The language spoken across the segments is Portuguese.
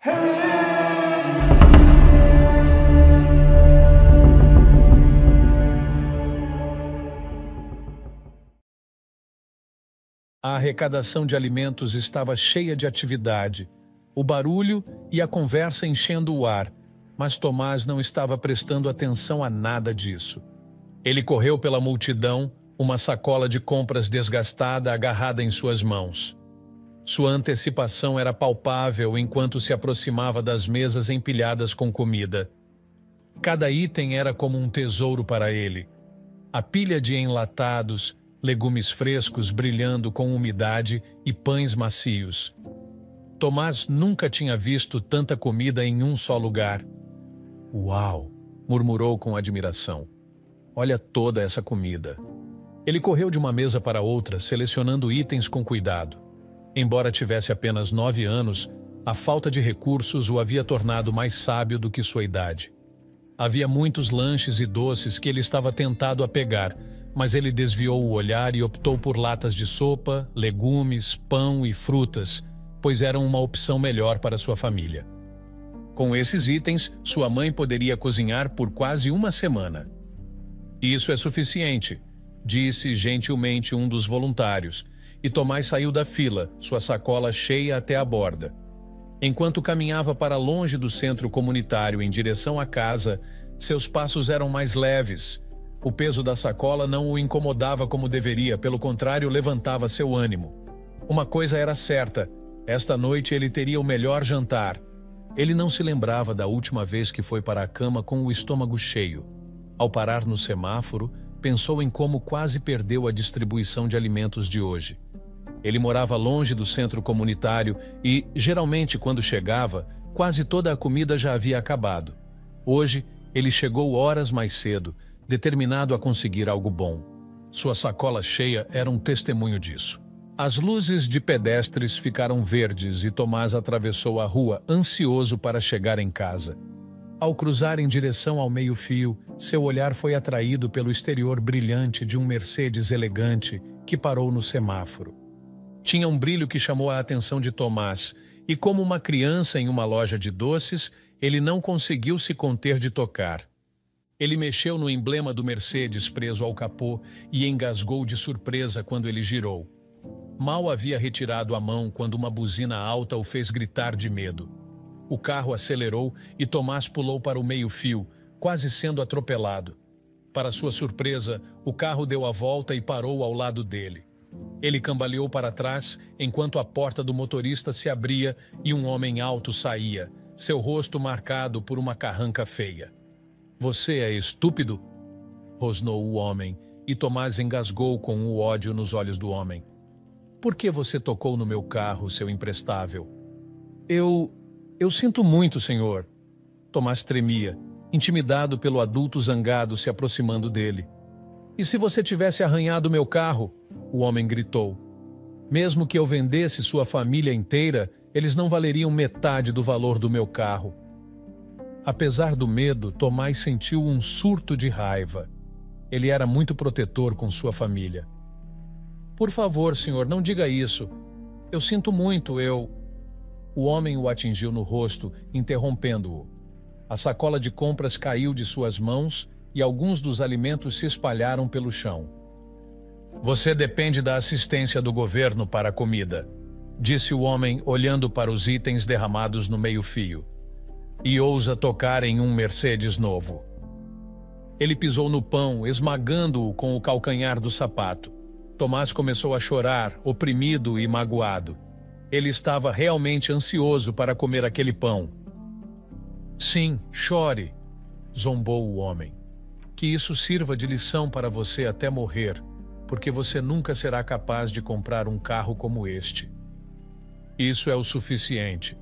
A arrecadação de alimentos estava cheia de atividade, o barulho e a conversa enchendo o ar, mas Tomás não estava prestando atenção a nada disso. Ele correu pela multidão, uma sacola de compras desgastada agarrada em suas mãos. Sua antecipação era palpável enquanto se aproximava das mesas empilhadas com comida. Cada item era como um tesouro para ele. A pilha de enlatados, legumes frescos brilhando com umidade e pães macios. Tomás nunca tinha visto tanta comida em um só lugar. "Uau!", murmurou com admiração. "Olha toda essa comida." Ele correu de uma mesa para outra, selecionando itens com cuidado. Embora tivesse apenas 9 anos, a falta de recursos o havia tornado mais sábio do que sua idade. Havia muitos lanches e doces que ele estava tentado a pegar, mas ele desviou o olhar e optou por latas de sopa, legumes, pão e frutas, pois eram uma opção melhor para sua família. Com esses itens, sua mãe poderia cozinhar por quase uma semana. "Isso é suficiente", disse gentilmente um dos voluntários, e Tomás saiu da fila, sua sacola cheia até a borda. Enquanto caminhava para longe do centro comunitário em direção à casa, seus passos eram mais leves. O peso da sacola não o incomodava como deveria, pelo contrário, levantava seu ânimo. Uma coisa era certa: esta noite ele teria o melhor jantar. Ele não se lembrava da última vez que foi para a cama com o estômago cheio. Ao parar no semáforo, pensou em como quase perdeu a distribuição de alimentos de hoje. Ele morava longe do centro comunitário e, geralmente, quando chegava, quase toda a comida já havia acabado. Hoje, ele chegou horas mais cedo, determinado a conseguir algo bom. Sua sacola cheia era um testemunho disso. As luzes de pedestres ficaram verdes e Tomás atravessou a rua, ansioso para chegar em casa. Ao cruzar em direção ao meio-fio, seu olhar foi atraído pelo exterior brilhante de um Mercedes elegante que parou no semáforo. Tinha um brilho que chamou a atenção de Tomás, e como uma criança em uma loja de doces, ele não conseguiu se conter de tocar. Ele mexeu no emblema do Mercedes preso ao capô e engasgou de surpresa quando ele girou. Mal havia retirado a mão quando uma buzina alta o fez gritar de medo. O carro acelerou e Tomás pulou para o meio-fio, quase sendo atropelado. Para sua surpresa, o carro deu a volta e parou ao lado dele. Ele cambaleou para trás enquanto a porta do motorista se abria e um homem alto saía, seu rosto marcado por uma carranca feia. "Você é estúpido?", rosnou o homem, e Tomás engasgou com o ódio nos olhos do homem. "Por que você tocou no meu carro, seu imprestável?" Eu sinto muito, senhor." Tomás tremia, intimidado pelo adulto zangado se aproximando dele. "E se você tivesse arranhado meu carro?", o homem gritou. "Mesmo que eu vendesse sua família inteira, eles não valeriam metade do valor do meu carro." Apesar do medo, Tomás sentiu um surto de raiva. Ele era muito protetor com sua família. "Por favor, senhor, não diga isso. Eu sinto muito, O homem o atingiu no rosto, interrompendo-o. A sacola de compras caiu de suas mãos e alguns dos alimentos se espalharam pelo chão. "Você depende da assistência do governo para a comida", disse o homem olhando para os itens derramados no meio-fio. "E ousa tocar em um Mercedes novo." Ele pisou no pão, esmagando-o com o calcanhar do sapato. Tomás começou a chorar, oprimido e magoado. Ele estava realmente ansioso para comer aquele pão. "Sim, chore", zombou o homem. "Que isso sirva de lição para você até morrer, porque você nunca será capaz de comprar um carro como este." "Isso é o suficiente."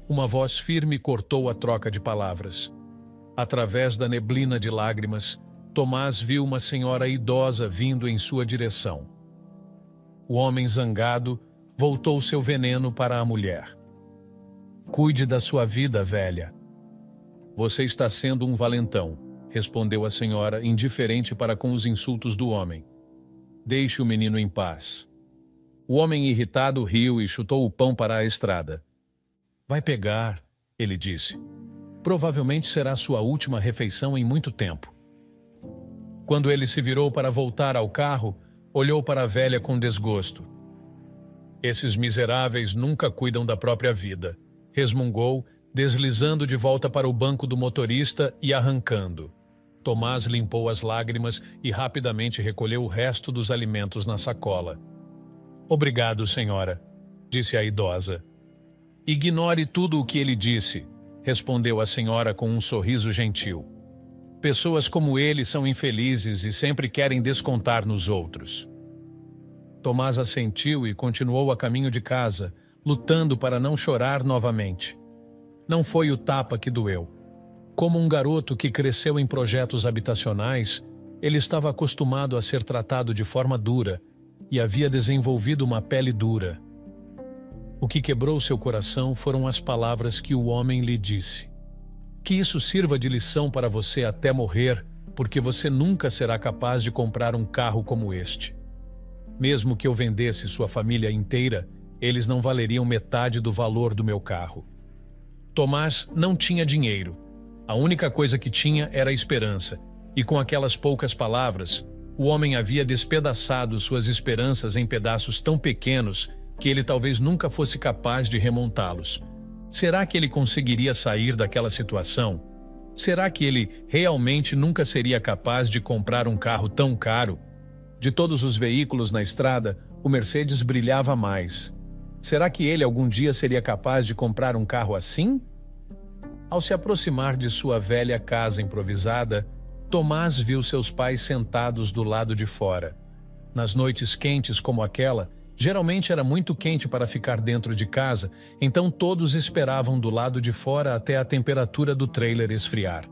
Uma voz firme cortou a troca de palavras. Através da neblina de lágrimas, Tomás viu uma senhora idosa vindo em sua direção. O homem zangado voltou seu veneno para a mulher. "Cuide da sua vida, velha." "Você está sendo um valentão", respondeu a senhora, indiferente para com os insultos do homem. "Deixe o menino em paz." O homem irritado riu e chutou o pão para a estrada. Vai pegar, ele disse. Provavelmente será sua última refeição em muito tempo. Quando ele se virou para voltar ao carro, olhou para a velha com desgosto. Esses miseráveis nunca cuidam da própria vida, resmungou, deslizando de volta para o banco do motorista e arrancando. Tomás limpou as lágrimas e rapidamente recolheu o resto dos alimentos na sacola. Obrigado, senhora, disse a idosa. Ignore tudo o que ele disse, respondeu a senhora com um sorriso gentil. Pessoas como ele são infelizes e sempre querem descontar nos outros. Tomás assentiu e continuou a caminho de casa, lutando para não chorar novamente. Não foi o tapa que doeu. Como um garoto que cresceu em projetos habitacionais, ele estava acostumado a ser tratado de forma dura e havia desenvolvido uma pele dura. O que quebrou seu coração foram as palavras que o homem lhe disse. Que isso sirva de lição para você até morrer, porque você nunca será capaz de comprar um carro como este. Mesmo que eu vendesse sua família inteira, eles não valeriam metade do valor do meu carro. Tomás não tinha dinheiro. A única coisa que tinha era a esperança, e com aquelas poucas palavras, o homem havia despedaçado suas esperanças em pedaços tão pequenos que ele talvez nunca fosse capaz de remontá-los. Será que ele conseguiria sair daquela situação? Será que ele realmente nunca seria capaz de comprar um carro tão caro? De todos os veículos na estrada, o Mercedes brilhava mais. Será que ele algum dia seria capaz de comprar um carro assim? Ao se aproximar de sua velha casa improvisada, Tomás viu seus pais sentados do lado de fora. Nas noites quentes como aquela, geralmente era muito quente para ficar dentro de casa, então todos esperavam do lado de fora até a temperatura do trailer esfriar.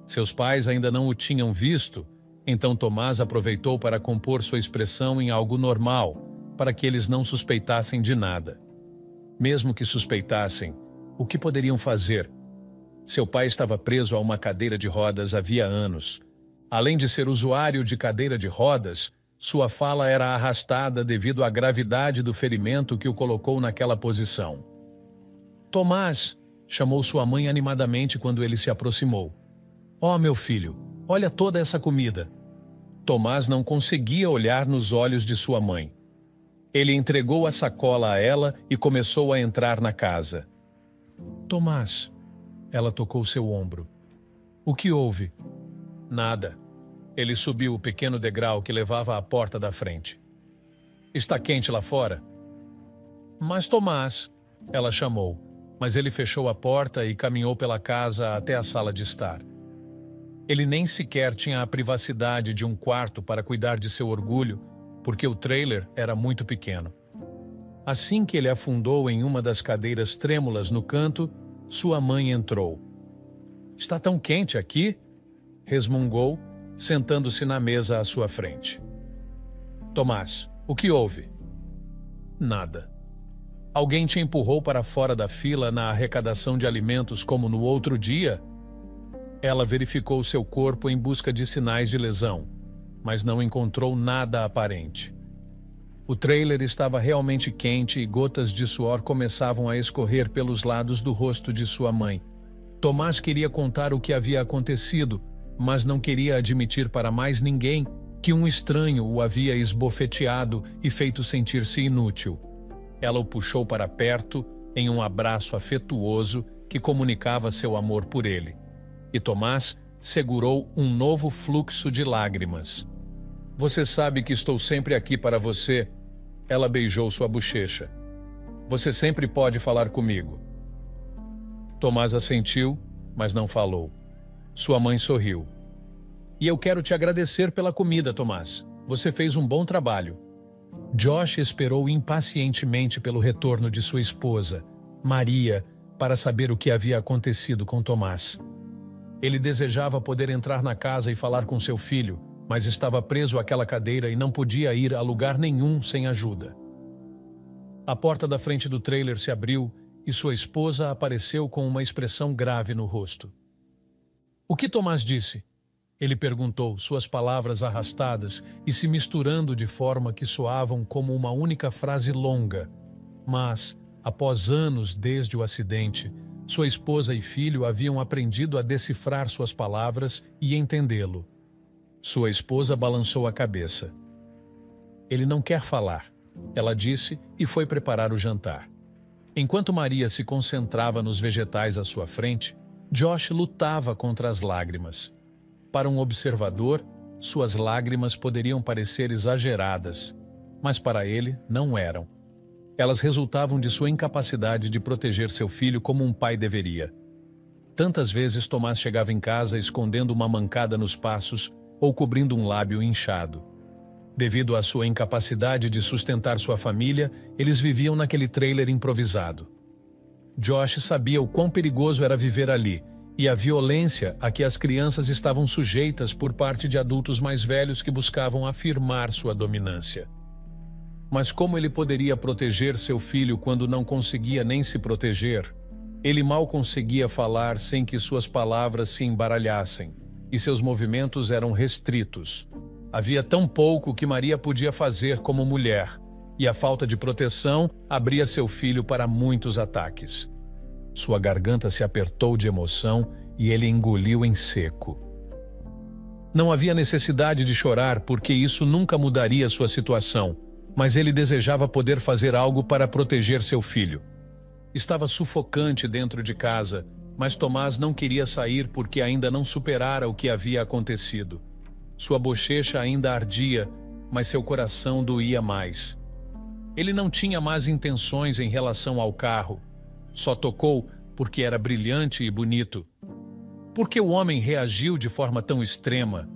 Seus pais ainda não o tinham visto, então Tomás aproveitou para compor sua expressão em algo normal, para que eles não suspeitassem de nada. Mesmo que suspeitassem, o que poderiam fazer? Seu pai estava preso a uma cadeira de rodas havia anos. Além de ser usuário de cadeira de rodas, sua fala era arrastada devido à gravidade do ferimento que o colocou naquela posição. Tomás, chamou sua mãe animadamente quando ele se aproximou. Oh, meu filho, olha toda essa comida. Tomás não conseguia olhar nos olhos de sua mãe. Ele entregou a sacola a ela e começou a entrar na casa. Tomás, ela tocou seu ombro. O que houve? Nada. Ele subiu o pequeno degrau que levava à porta da frente. Está quente lá fora? Mas Tomás, ela chamou, mas ele fechou a porta e caminhou pela casa até a sala de estar. Ele nem sequer tinha a privacidade de um quarto para cuidar de seu orgulho, porque o trailer era muito pequeno. Assim que ele afundou em uma das cadeiras trêmulas no canto, sua mãe entrou. Está tão quente aqui? Resmungou, sentando-se na mesa à sua frente. Tomás, o que houve? Nada. Alguém te empurrou para fora da fila na arrecadação de alimentos como no outro dia? Ela verificou seu corpo em busca de sinais de lesão, mas não encontrou nada aparente. O trailer estava realmente quente e gotas de suor começavam a escorrer pelos lados do rosto de sua mãe. Tomás queria contar o que havia acontecido, mas não queria admitir para mais ninguém que um estranho o havia esbofeteado e feito sentir-se inútil. Ela o puxou para perto em um abraço afetuoso que comunicava seu amor por ele. E Tomás segurou um novo fluxo de lágrimas. Você sabe que estou sempre aqui para você. Ela beijou sua bochecha. Você sempre pode falar comigo. Tomás assentiu, mas não falou. Sua mãe sorriu. E eu quero te agradecer pela comida, Tomás. Você fez um bom trabalho. Josh esperou impacientemente pelo retorno de sua esposa, Maria, para saber o que havia acontecido com Tomás. Ele desejava poder entrar na casa e falar com seu filho, mas estava preso àquela cadeira e não podia ir a lugar nenhum sem ajuda. A porta da frente do trailer se abriu e sua esposa apareceu com uma expressão grave no rosto. O que Tomás disse? Ele perguntou, suas palavras arrastadas e se misturando de forma que soavam como uma única frase longa, mas Após anos desde o acidente, sua esposa e filho haviam aprendido a decifrar suas palavras e entendê-lo. Sua esposa balançou a cabeça. Ele não quer falar, ela disse e foi preparar o jantar. Enquanto Maria se concentrava nos vegetais à sua frente, Josh lutava contra as lágrimas. Para um observador, suas lágrimas poderiam parecer exageradas, mas para ele não eram. Elas resultavam de sua incapacidade de proteger seu filho como um pai deveria. Tantas vezes Tomás chegava em casa escondendo uma mancada nos passos ou cobrindo um lábio inchado. Devido à sua incapacidade de sustentar sua família, eles viviam naquele trailer improvisado. Josh sabia o quão perigoso era viver ali e a violência a que as crianças estavam sujeitas por parte de adultos mais velhos que buscavam afirmar sua dominância. Mas como ele poderia proteger seu filho quando não conseguia nem se proteger? Ele mal conseguia falar sem que suas palavras se embaralhassem, e seus movimentos eram restritos. Havia tão pouco que Maria podia fazer como mulher, e a falta de proteção abria seu filho para muitos ataques. Sua garganta se apertou de emoção e ele engoliu em seco. Não havia necessidade de chorar porque isso nunca mudaria sua situação, mas ele desejava poder fazer algo para proteger seu filho. Estava sufocante dentro de casa, mas Tomás não queria sair porque ainda não superara o que havia acontecido. Sua bochecha ainda ardia, mas seu coração doía mais. Ele não tinha más intenções em relação ao carro. Só tocou porque era brilhante e bonito. Por que o homem reagiu de forma tão extrema?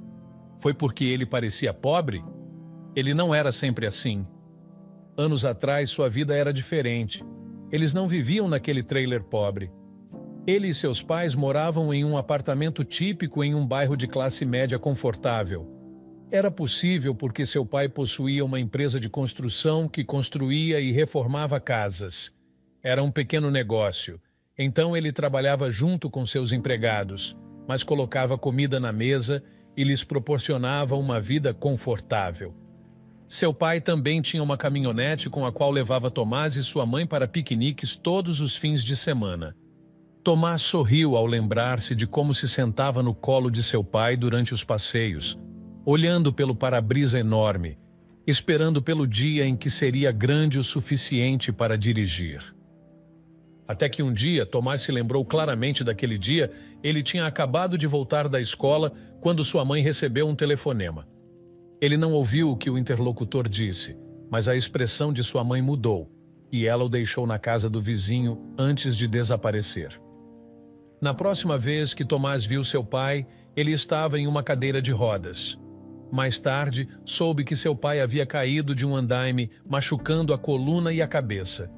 Foi porque ele parecia pobre? Ele não era sempre assim. Anos atrás, sua vida era diferente. Eles não viviam naquele trailer pobre. Ele e seus pais moravam em um apartamento típico em um bairro de classe média confortável. Era possível porque seu pai possuía uma empresa de construção que construía e reformava casas. Era um pequeno negócio, então ele trabalhava junto com seus empregados, mas colocava comida na mesa e lhes proporcionava uma vida confortável. Seu pai também tinha uma caminhonete com a qual levava Tomás e sua mãe para piqueniques todos os fins de semana. Tomás sorriu ao lembrar-se de como se sentava no colo de seu pai durante os passeios, olhando pelo para-brisa enorme, esperando pelo dia em que seria grande o suficiente para dirigir. Até que um dia, Tomás se lembrou claramente daquele dia. Ele tinha acabado de voltar da escola quando sua mãe recebeu um telefonema. Ele não ouviu o que o interlocutor disse, mas a expressão de sua mãe mudou, e ela o deixou na casa do vizinho antes de desaparecer. Na próxima vez que Tomás viu seu pai, ele estava em uma cadeira de rodas. Mais tarde, soube que seu pai havia caído de um andaime, machucando a coluna e a cabeça.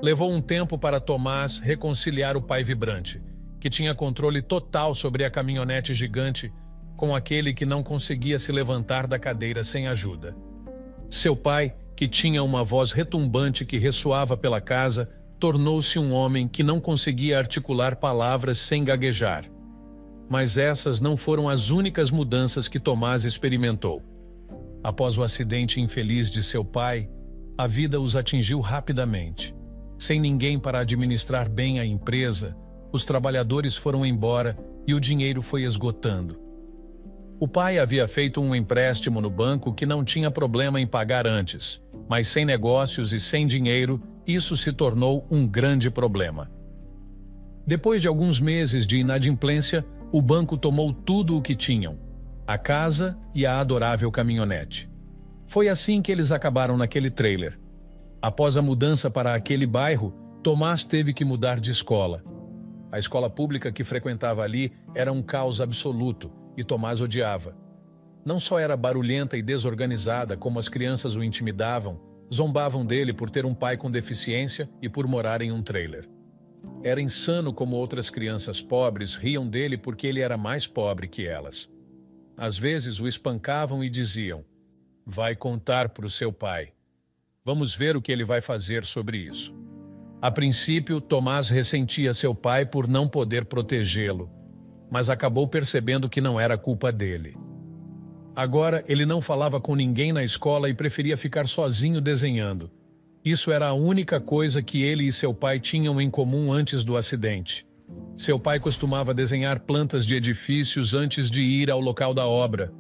Levou um tempo para Tomás reconciliar o pai vibrante, que tinha controle total sobre a caminhonete gigante, com aquele que não conseguia se levantar da cadeira sem ajuda. Seu pai, que tinha uma voz retumbante que ressoava pela casa, tornou-se um homem que não conseguia articular palavras sem gaguejar. Mas essas não foram as únicas mudanças que Tomás experimentou. Após o acidente infeliz de seu pai, a vida os atingiu rapidamente. Sem ninguém para administrar bem a empresa, os trabalhadores foram embora e o dinheiro foi esgotando. O pai havia feito um empréstimo no banco que não tinha problema em pagar antes, mas sem negócios e sem dinheiro, isso se tornou um grande problema. Depois de alguns meses de inadimplência, o banco tomou tudo o que tinham, a casa e a adorável caminhonete. Foi assim que eles acabaram naquele trailer. Após a mudança para aquele bairro, Tomás teve que mudar de escola. A escola pública que frequentava ali era um caos absoluto e Tomás odiava. Não só era barulhenta e desorganizada, como as crianças o intimidavam, zombavam dele por ter um pai com deficiência e por morar em um trailer. Era insano como outras crianças pobres riam dele porque ele era mais pobre que elas. Às vezes o espancavam e diziam: "Vai contar para o seu pai. Vamos ver o que ele vai fazer sobre isso." A princípio, Tomás ressentia seu pai por não poder protegê-lo, mas acabou percebendo que não era culpa dele. Agora, ele não falava com ninguém na escola e preferia ficar sozinho desenhando. Isso era a única coisa que ele e seu pai tinham em comum antes do acidente. Seu pai costumava desenhar plantas de edifícios antes de ir ao local da obra.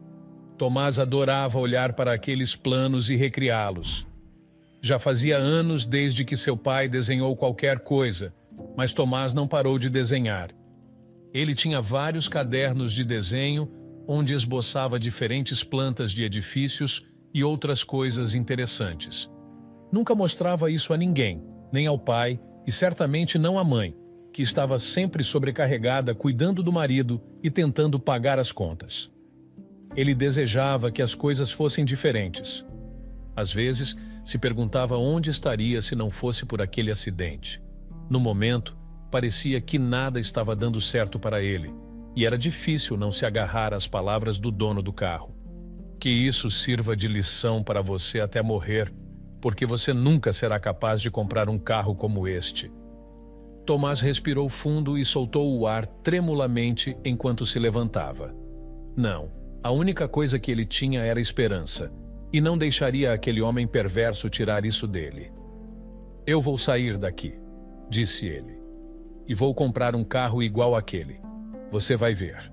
Tomás adorava olhar para aqueles planos e recriá-los. Já fazia anos desde que seu pai desenhou qualquer coisa, mas Tomás não parou de desenhar. Ele tinha vários cadernos de desenho onde esboçava diferentes plantas de edifícios e outras coisas interessantes. Nunca mostrava isso a ninguém, nem ao pai e certamente não à mãe, que estava sempre sobrecarregada cuidando do marido e tentando pagar as contas. Ele desejava que as coisas fossem diferentes. Às vezes, se perguntava onde estaria se não fosse por aquele acidente. No momento, parecia que nada estava dando certo para ele, e era difícil não se agarrar às palavras do dono do carro. Que isso sirva de lição para você até morrer, porque você nunca será capaz de comprar um carro como este. Tomás respirou fundo e soltou o ar tremulamente enquanto se levantava. Não, a única coisa que ele tinha era esperança, e não deixaria aquele homem perverso tirar isso dele. Eu vou sair daqui, disse ele, e vou comprar um carro igual àquele. Você vai ver.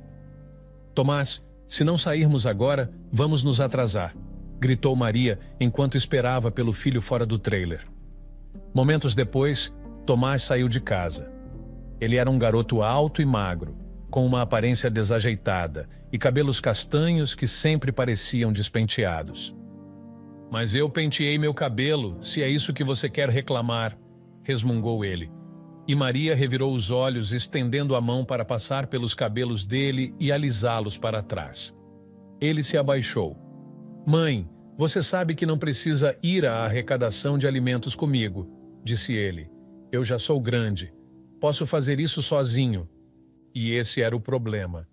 Tomás, se não sairmos agora, vamos nos atrasar, gritou Maria enquanto esperava pelo filho fora do trailer. Momentos depois, Tomás saiu de casa. Ele era um garoto alto e magro, com uma aparência desajeitada e cabelos castanhos que sempre pareciam despenteados. Mas eu penteei meu cabelo, se é isso que você quer reclamar, resmungou ele. E Maria revirou os olhos, estendendo a mão para passar pelos cabelos dele e alisá-los para trás. Ele se abaixou. Mãe, você sabe que não precisa ir à arrecadação de alimentos comigo, disse ele. Eu já sou grande. Posso fazer isso sozinho. E esse era o problema.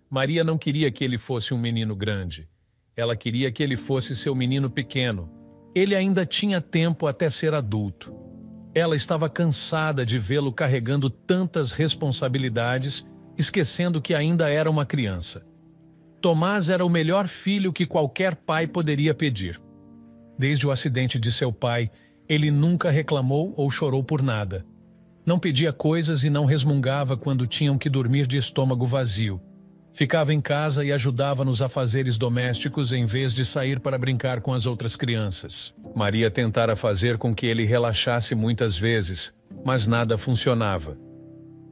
Maria não queria que ele fosse um menino grande. Ela queria que ele fosse seu menino pequeno. Ele ainda tinha tempo até ser adulto. Ela estava cansada de vê-lo carregando tantas responsabilidades, esquecendo que ainda era uma criança. Tomás era o melhor filho que qualquer pai poderia pedir. Desde o acidente de seu pai, ele nunca reclamou ou chorou por nada. Não pedia coisas e não resmungava quando tinham que dormir de estômago vazio. Ficava em casa e ajudava nos afazeres domésticos em vez de sair para brincar com as outras crianças. Maria tentara fazer com que ele relaxasse muitas vezes, mas nada funcionava.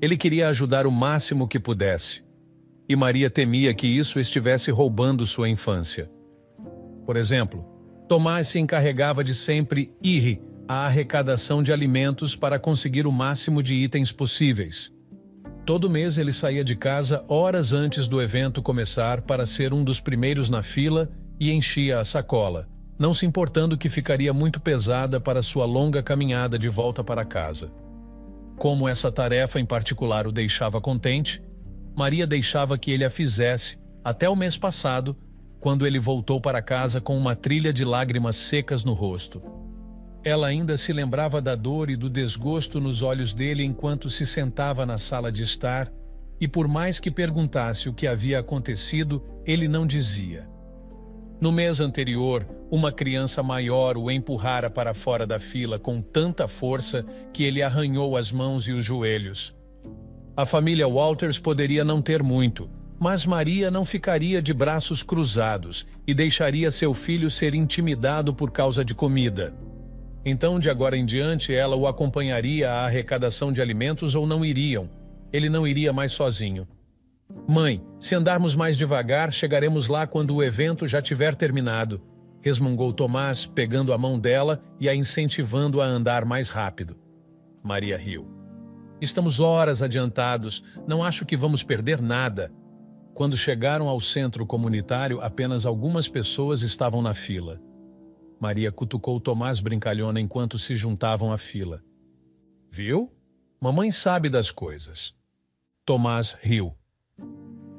Ele queria ajudar o máximo que pudesse. E Maria temia que isso estivesse roubando sua infância. Por exemplo, Tomás se encarregava de sempre ir à arrecadação de alimentos para conseguir o máximo de itens possíveis. Todo mês ele saía de casa horas antes do evento começar para ser um dos primeiros na fila e enchia a sacola, não se importando que ficaria muito pesada para sua longa caminhada de volta para casa. Como essa tarefa em particular o deixava contente, Maria deixava que ele a fizesse até o mês passado, quando ele voltou para casa com uma trilha de lágrimas secas no rosto. Ela ainda se lembrava da dor e do desgosto nos olhos dele enquanto se sentava na sala de estar, e por mais que perguntasse o que havia acontecido, ele não dizia. No mês anterior, uma criança maior o empurrara para fora da fila com tanta força que ele arranhou as mãos e os joelhos. A família Walters poderia não ter muito, mas Maria não ficaria de braços cruzados e deixaria seu filho ser intimidado por causa de comida. Então, de agora em diante, ela o acompanharia à arrecadação de alimentos ou não iriam. Ele não iria mais sozinho. Mãe, se andarmos mais devagar, chegaremos lá quando o evento já tiver terminado, resmungou Tomás, pegando a mão dela e a incentivando a andar mais rápido. Maria riu. Estamos horas adiantados, não acho que vamos perder nada. Quando chegaram ao centro comunitário, apenas algumas pessoas estavam na fila. Maria cutucou Tomás brincalhona enquanto se juntavam à fila. Viu? Mamãe sabe das coisas. Tomás riu.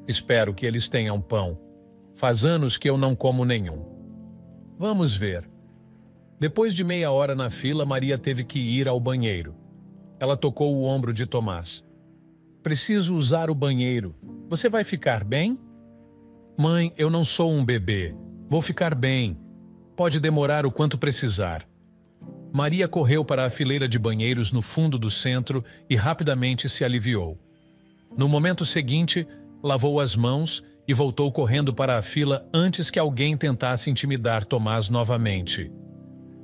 Espero que eles tenham pão. Faz anos que eu não como nenhum. Vamos ver. Depois de meia hora na fila, Maria teve que ir ao banheiro. Ela tocou o ombro de Tomás. Preciso usar o banheiro. Você vai ficar bem? Mãe, eu não sou um bebê. Vou ficar bem. Pode demorar o quanto precisar. Maria correu para a fileira de banheiros no fundo do centro e rapidamente se aliviou. No momento seguinte, lavou as mãos e voltou correndo para a fila antes que alguém tentasse intimidar Tomás novamente.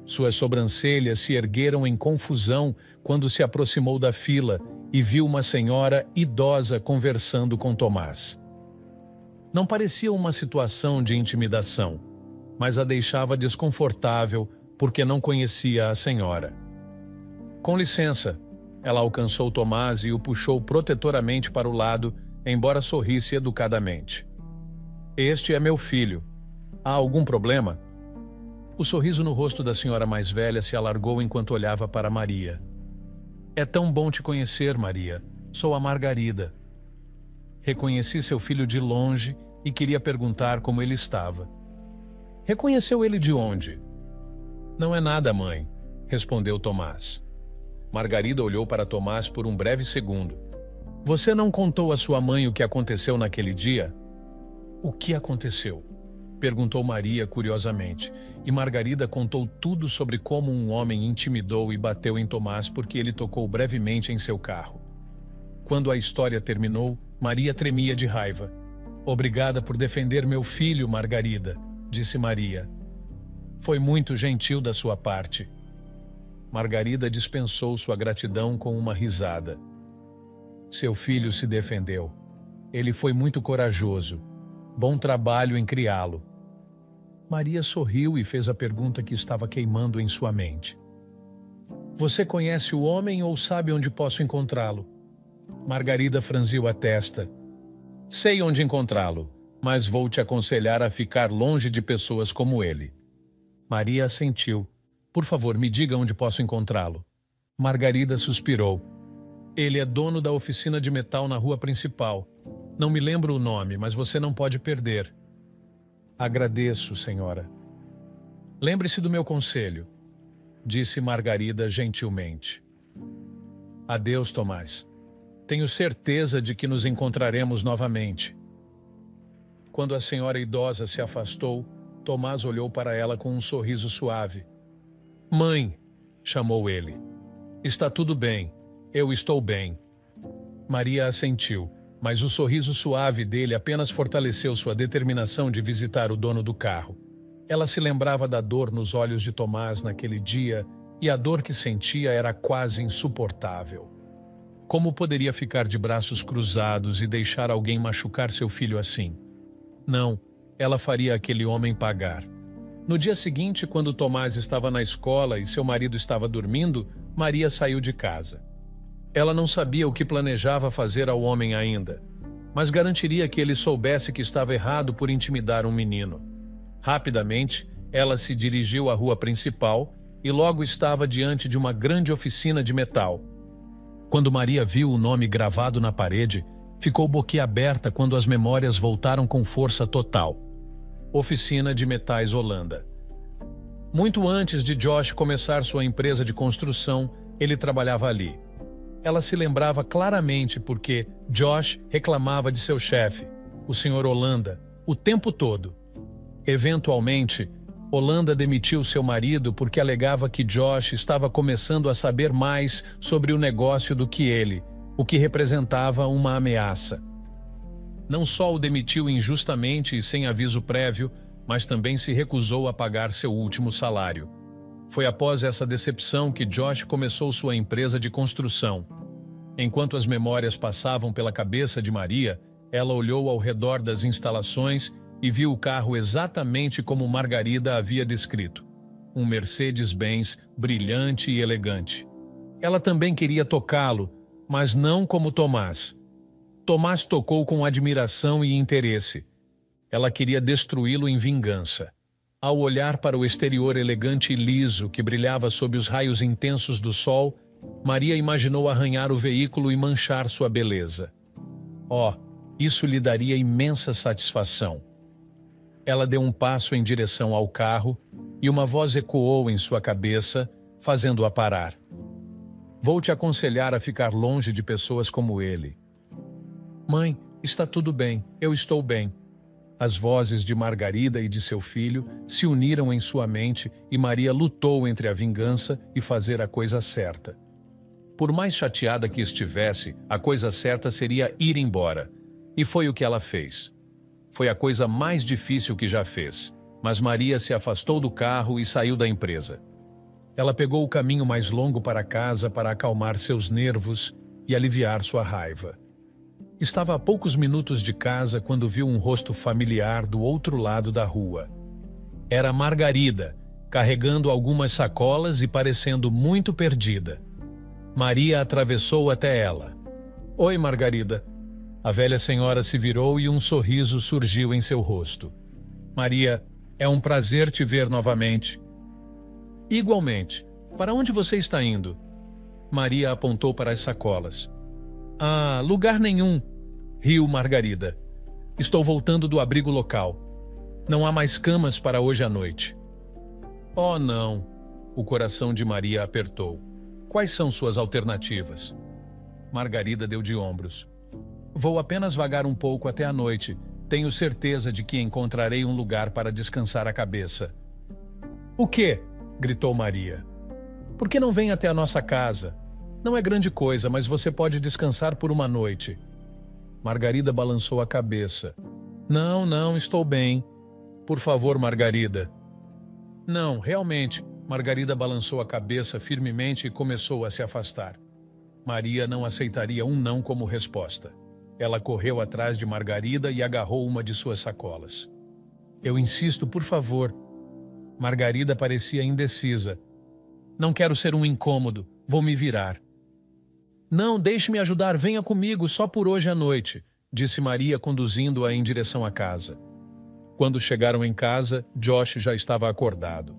Suas sobrancelhas se ergueram em confusão quando se aproximou da fila e viu uma senhora idosa conversando com Tomás. Não parecia uma situação de intimidação, mas a deixava desconfortável porque não conhecia a senhora. Com licença, ela alcançou Tomás e o puxou protetoramente para o lado, embora sorrisse educadamente. Este é meu filho. Há algum problema? O sorriso no rosto da senhora mais velha se alargou enquanto olhava para Maria. É tão bom te conhecer, Maria. Sou a Margarida. Reconheci seu filho de longe e queria perguntar como ele estava. Reconheceu ele de onde? Não é nada, mãe, respondeu Tomás. Margarida olhou para Tomás por um breve segundo. Você não contou à sua mãe o que aconteceu naquele dia? O que aconteceu? Perguntou Maria curiosamente, e Margarida contou tudo sobre como um homem intimidou e bateu em Tomás porque ele tocou brevemente em seu carro. Quando a história terminou, Maria tremia de raiva. Obrigada por defender meu filho, Margarida, disse Maria. Foi muito gentil da sua parte. Margarida dispensou sua gratidão com uma risada. Seu filho se defendeu. Ele foi muito corajoso. Bom trabalho em criá-lo. Maria sorriu e fez a pergunta que estava queimando em sua mente. Você conhece o homem ou sabe onde posso encontrá-lo? Margarida franziu a testa. Sei onde encontrá-lo, mas vou te aconselhar a ficar longe de pessoas como ele. Maria assentiu. Por favor, me diga onde posso encontrá-lo. Margarida suspirou. Ele é dono da oficina de metal na rua principal. Não me lembro o nome, mas você não pode perder. Agradeço, senhora. Lembre-se do meu conselho, disse Margarida gentilmente. Adeus, Tomás. Tenho certeza de que nos encontraremos novamente. Quando a senhora idosa se afastou, Tomás olhou para ela com um sorriso suave. Mãe, chamou ele. Está tudo bem. Eu estou bem. Maria assentiu, mas o sorriso suave dele apenas fortaleceu sua determinação de visitar o dono do carro. Ela se lembrava da dor nos olhos de Tomás naquele dia e a dor que sentia era quase insuportável. Como poderia ficar de braços cruzados e deixar alguém machucar seu filho assim? Não, ela faria aquele homem pagar. No dia seguinte, quando Tomás estava na escola e seu marido estava dormindo, Maria saiu de casa. Ela não sabia o que planejava fazer ao homem ainda, mas garantiria que ele soubesse que estava errado por intimidar um menino. Rapidamente, ela se dirigiu à rua principal e logo estava diante de uma grande oficina de metal. Quando Maria viu o nome gravado na parede, ficou boquiaberta quando as memórias voltaram com força total. Oficina de Metais Holanda. Muito antes de Josh começar sua empresa de construção, ele trabalhava ali. Ela se lembrava claramente porque Josh reclamava de seu chefe, o Sr. Holanda, o tempo todo. Eventualmente, Holanda demitiu seu marido porque alegava que Josh estava começando a saber mais sobre o negócio do que ele, o que representava uma ameaça. Não só o demitiu injustamente e sem aviso prévio, mas também se recusou a pagar seu último salário. Foi após essa decepção que Josh começou sua empresa de construção. Enquanto as memórias passavam pela cabeça de Maria, ela olhou ao redor das instalações e viu o carro exatamente como Margarida havia descrito. Um Mercedes-Benz brilhante e elegante. Ela também queria tocá-lo, mas não como Tomás. Tomás tocou com admiração e interesse. Ela queria destruí-lo em vingança. Ao olhar para o exterior elegante e liso que brilhava sob os raios intensos do sol, Maria imaginou arranhar o veículo e manchar sua beleza. Oh, isso lhe daria imensa satisfação. Ela deu um passo em direção ao carro e uma voz ecoou em sua cabeça, fazendo-a parar. Vou te aconselhar a ficar longe de pessoas como ele. Mãe, está tudo bem, eu estou bem. As vozes de Margarida e de seu filho se uniram em sua mente e Maria lutou entre a vingança e fazer a coisa certa. Por mais chateada que estivesse, a coisa certa seria ir embora. E foi o que ela fez. Foi a coisa mais difícil que já fez, mas Maria se afastou do carro e saiu da empresa. Ela pegou o caminho mais longo para casa para acalmar seus nervos e aliviar sua raiva. Estava a poucos minutos de casa quando viu um rosto familiar do outro lado da rua. Era Margarida, carregando algumas sacolas e parecendo muito perdida. Maria atravessou até ela. "Oi, Margarida." A velha senhora se virou e um sorriso surgiu em seu rosto. "Maria, é um prazer te ver novamente." "Igualmente. Para onde você está indo?" Maria apontou para as sacolas. "Ah, lugar nenhum," riu Margarida. "Estou voltando do abrigo local. Não há mais camas para hoje à noite." "Oh, não." O coração de Maria apertou. "Quais são suas alternativas?" Margarida deu de ombros. "Vou apenas vagar um pouco até a noite. Tenho certeza de que encontrarei um lugar para descansar a cabeça." "O quê?" gritou Maria. "Por que não vem até a nossa casa? Não é grande coisa, mas você pode descansar por uma noite." Margarida balançou a cabeça. Não, estou bem." "Por favor, Margarida." "Não, realmente." Margarida balançou a cabeça firmemente e começou a se afastar. Maria não aceitaria um não como resposta. Ela correu atrás de Margarida e agarrou uma de suas sacolas. "Eu insisto, por favor." Margarida parecia indecisa. "Não quero ser um incômodo. Vou me virar." "Não, deixe-me ajudar. Venha comigo só por hoje à noite," disse Maria, conduzindo-a em direção à casa. Quando chegaram em casa, Josh já estava acordado.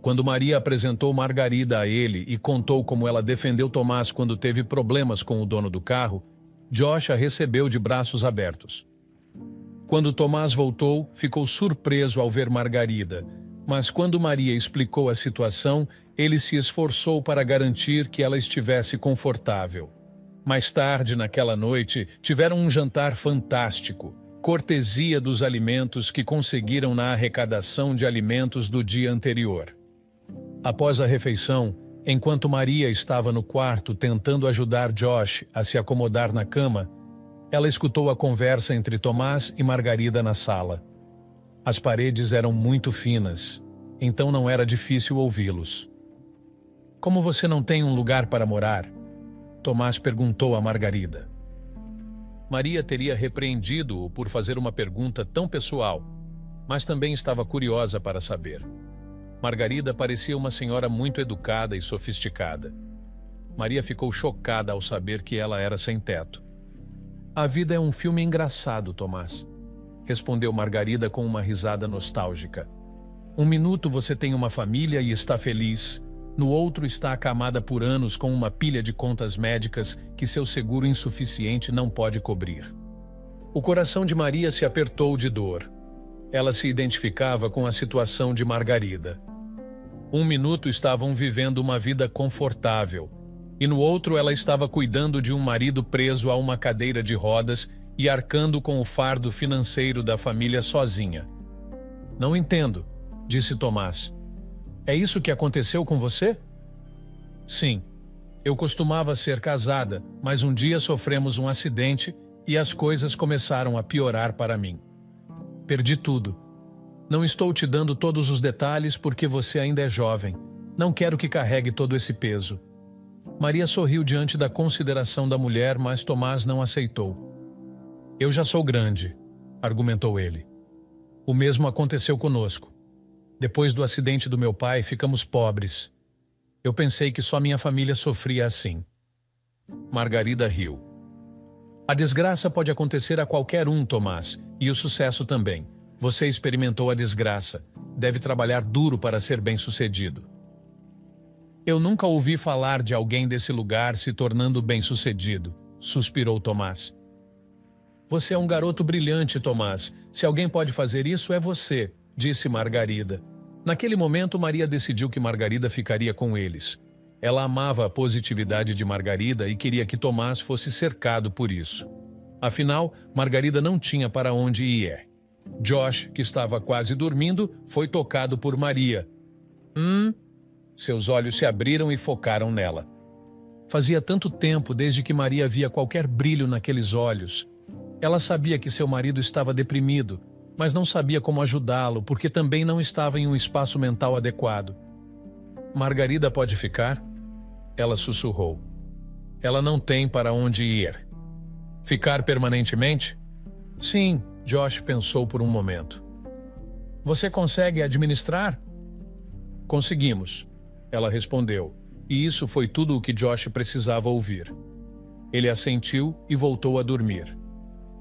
Quando Maria apresentou Margarida a ele e contou como ela defendeu Tomás quando teve problemas com o dono do carro, Josh a recebeu de braços abertos. Quando Tomás voltou, ficou surpreso ao ver Margarida, mas quando Maria explicou a situação, ele se esforçou para garantir que ela estivesse confortável. Mais tarde, naquela noite, tiveram um jantar fantástico, cortesia dos alimentos que conseguiram na arrecadação de alimentos do dia anterior. Após a refeição, enquanto Maria estava no quarto tentando ajudar Josh a se acomodar na cama, ela escutou a conversa entre Tomás e Margarida na sala. As paredes eram muito finas, então não era difícil ouvi-los. "Como você não tem um lugar para morar?" Tomás perguntou a Margarida. Maria teria repreendido-o por fazer uma pergunta tão pessoal, mas também estava curiosa para saber. Margarida parecia uma senhora muito educada e sofisticada. Maria ficou chocada ao saber que ela era sem teto. "A vida é um filme engraçado, Tomás," respondeu Margarida com uma risada nostálgica. "Um minuto você tem uma família e está feliz, no outro está acamada por anos com uma pilha de contas médicas que seu seguro insuficiente não pode cobrir." O coração de Maria se apertou de dor. Ela se identificava com a situação de Margarida. Um minuto estavam vivendo uma vida confortável, e no outro ela estava cuidando de um marido preso a uma cadeira de rodas e arcando com o fardo financeiro da família sozinha. "Não entendo," disse Tomás. "É isso que aconteceu com você?" "Sim. Eu costumava ser casada, mas um dia sofremos um acidente e as coisas começaram a piorar para mim. Perdi tudo. Não estou te dando todos os detalhes porque você ainda é jovem. Não quero que carregue todo esse peso." Maria sorriu diante da consideração da mulher, mas Tomás não aceitou. "Eu já sou grande," argumentou ele. "O mesmo aconteceu conosco. Depois do acidente do meu pai, ficamos pobres. Eu pensei que só minha família sofria assim." Margarida riu. "A desgraça pode acontecer a qualquer um, Tomás, e o sucesso também. Você experimentou a desgraça. Deve trabalhar duro para ser bem-sucedido." "Eu nunca ouvi falar de alguém desse lugar se tornando bem-sucedido," suspirou Tomás. "Você é um garoto brilhante, Tomás. Se alguém pode fazer isso, é você," disse Margarida. Naquele momento, Maria decidiu que Margarida ficaria com eles. Ela amava a positividade de Margarida e queria que Tomás fosse cercado por isso. Afinal, Margarida não tinha para onde ir. Josh, que estava quase dormindo, foi tocado por Maria. Seus olhos se abriram e focaram nela. Fazia tanto tempo desde que Maria via qualquer brilho naqueles olhos. Ela sabia que seu marido estava deprimido, mas não sabia como ajudá-lo, porque também não estava em um espaço mental adequado. Margarida pode ficar? Ela sussurrou. Ela não tem para onde ir. Ficar permanentemente? Sim, Josh pensou por um momento. Você consegue administrar? Conseguimos, ela respondeu, e isso foi tudo o que Josh precisava ouvir. Ele assentiu e voltou a dormir.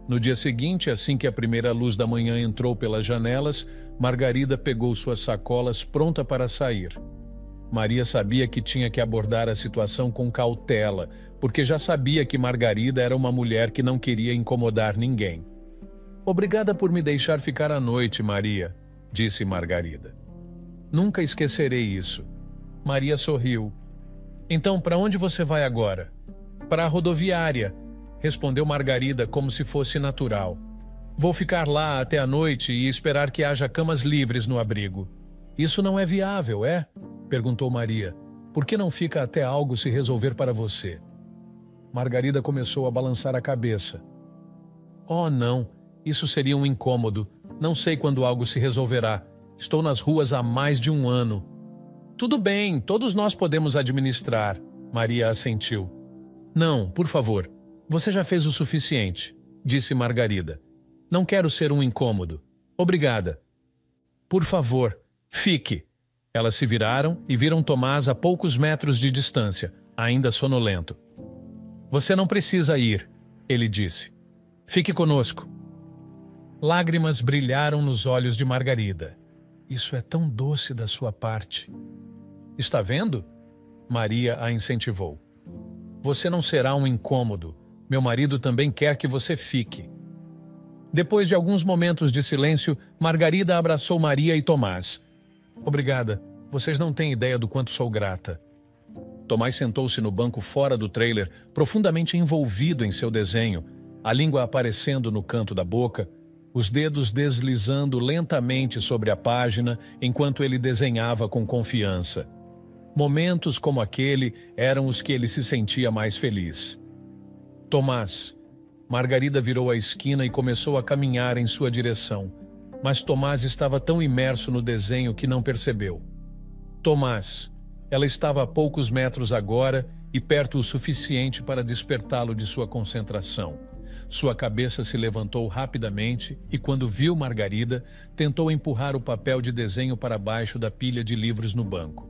No dia seguinte, assim que a primeira luz da manhã entrou pelas janelas, Margarida pegou suas sacolas pronta para sair. Maria sabia que tinha que abordar a situação com cautela, porque já sabia que Margarida era uma mulher que não queria incomodar ninguém. Obrigada por me deixar ficar à noite, Maria, disse Margarida. Nunca esquecerei isso. Maria sorriu. Então, para onde você vai agora? Para a rodoviária, respondeu Margarida como se fosse natural. Vou ficar lá até a noite e esperar que haja camas livres no abrigo. Isso não é viável, é? Perguntou Maria. Por que não fica até algo se resolver para você? Margarida começou a balançar a cabeça. Oh, não. Isso seria um incômodo. Não sei quando algo se resolverá. Estou nas ruas há mais de um ano. Tudo bem, todos nós podemos administrar, Maria assentiu. Não, por favor. Você já fez o suficiente, disse Margarida. Não quero ser um incômodo. Obrigada. Por favor, fique. Elas se viraram e viram Tomás a poucos metros de distância, ainda sonolento. Você não precisa ir, ele disse. Fique conosco. Lágrimas brilharam nos olhos de Margarida. Isso é tão doce da sua parte. Está vendo? Maria a incentivou. Você não será um incômodo. Meu marido também quer que você fique. Depois de alguns momentos de silêncio, Margarida abraçou Maria e Tomás. Obrigada. Vocês não têm ideia do quanto sou grata. Tomás sentou-se no banco fora do trailer, profundamente envolvido em seu desenho, a língua aparecendo no canto da boca, os dedos deslizando lentamente sobre a página enquanto ele desenhava com confiança. Momentos como aquele eram os que ele se sentia mais feliz. Tomás. Margarida virou a esquina e começou a caminhar em sua direção, mas Tomás estava tão imerso no desenho que não percebeu. Tomás. Ela estava a poucos metros agora e perto o suficiente para despertá-lo de sua concentração. Sua cabeça se levantou rapidamente e, quando viu Margarida, tentou empurrar o papel de desenho para baixo da pilha de livros no banco.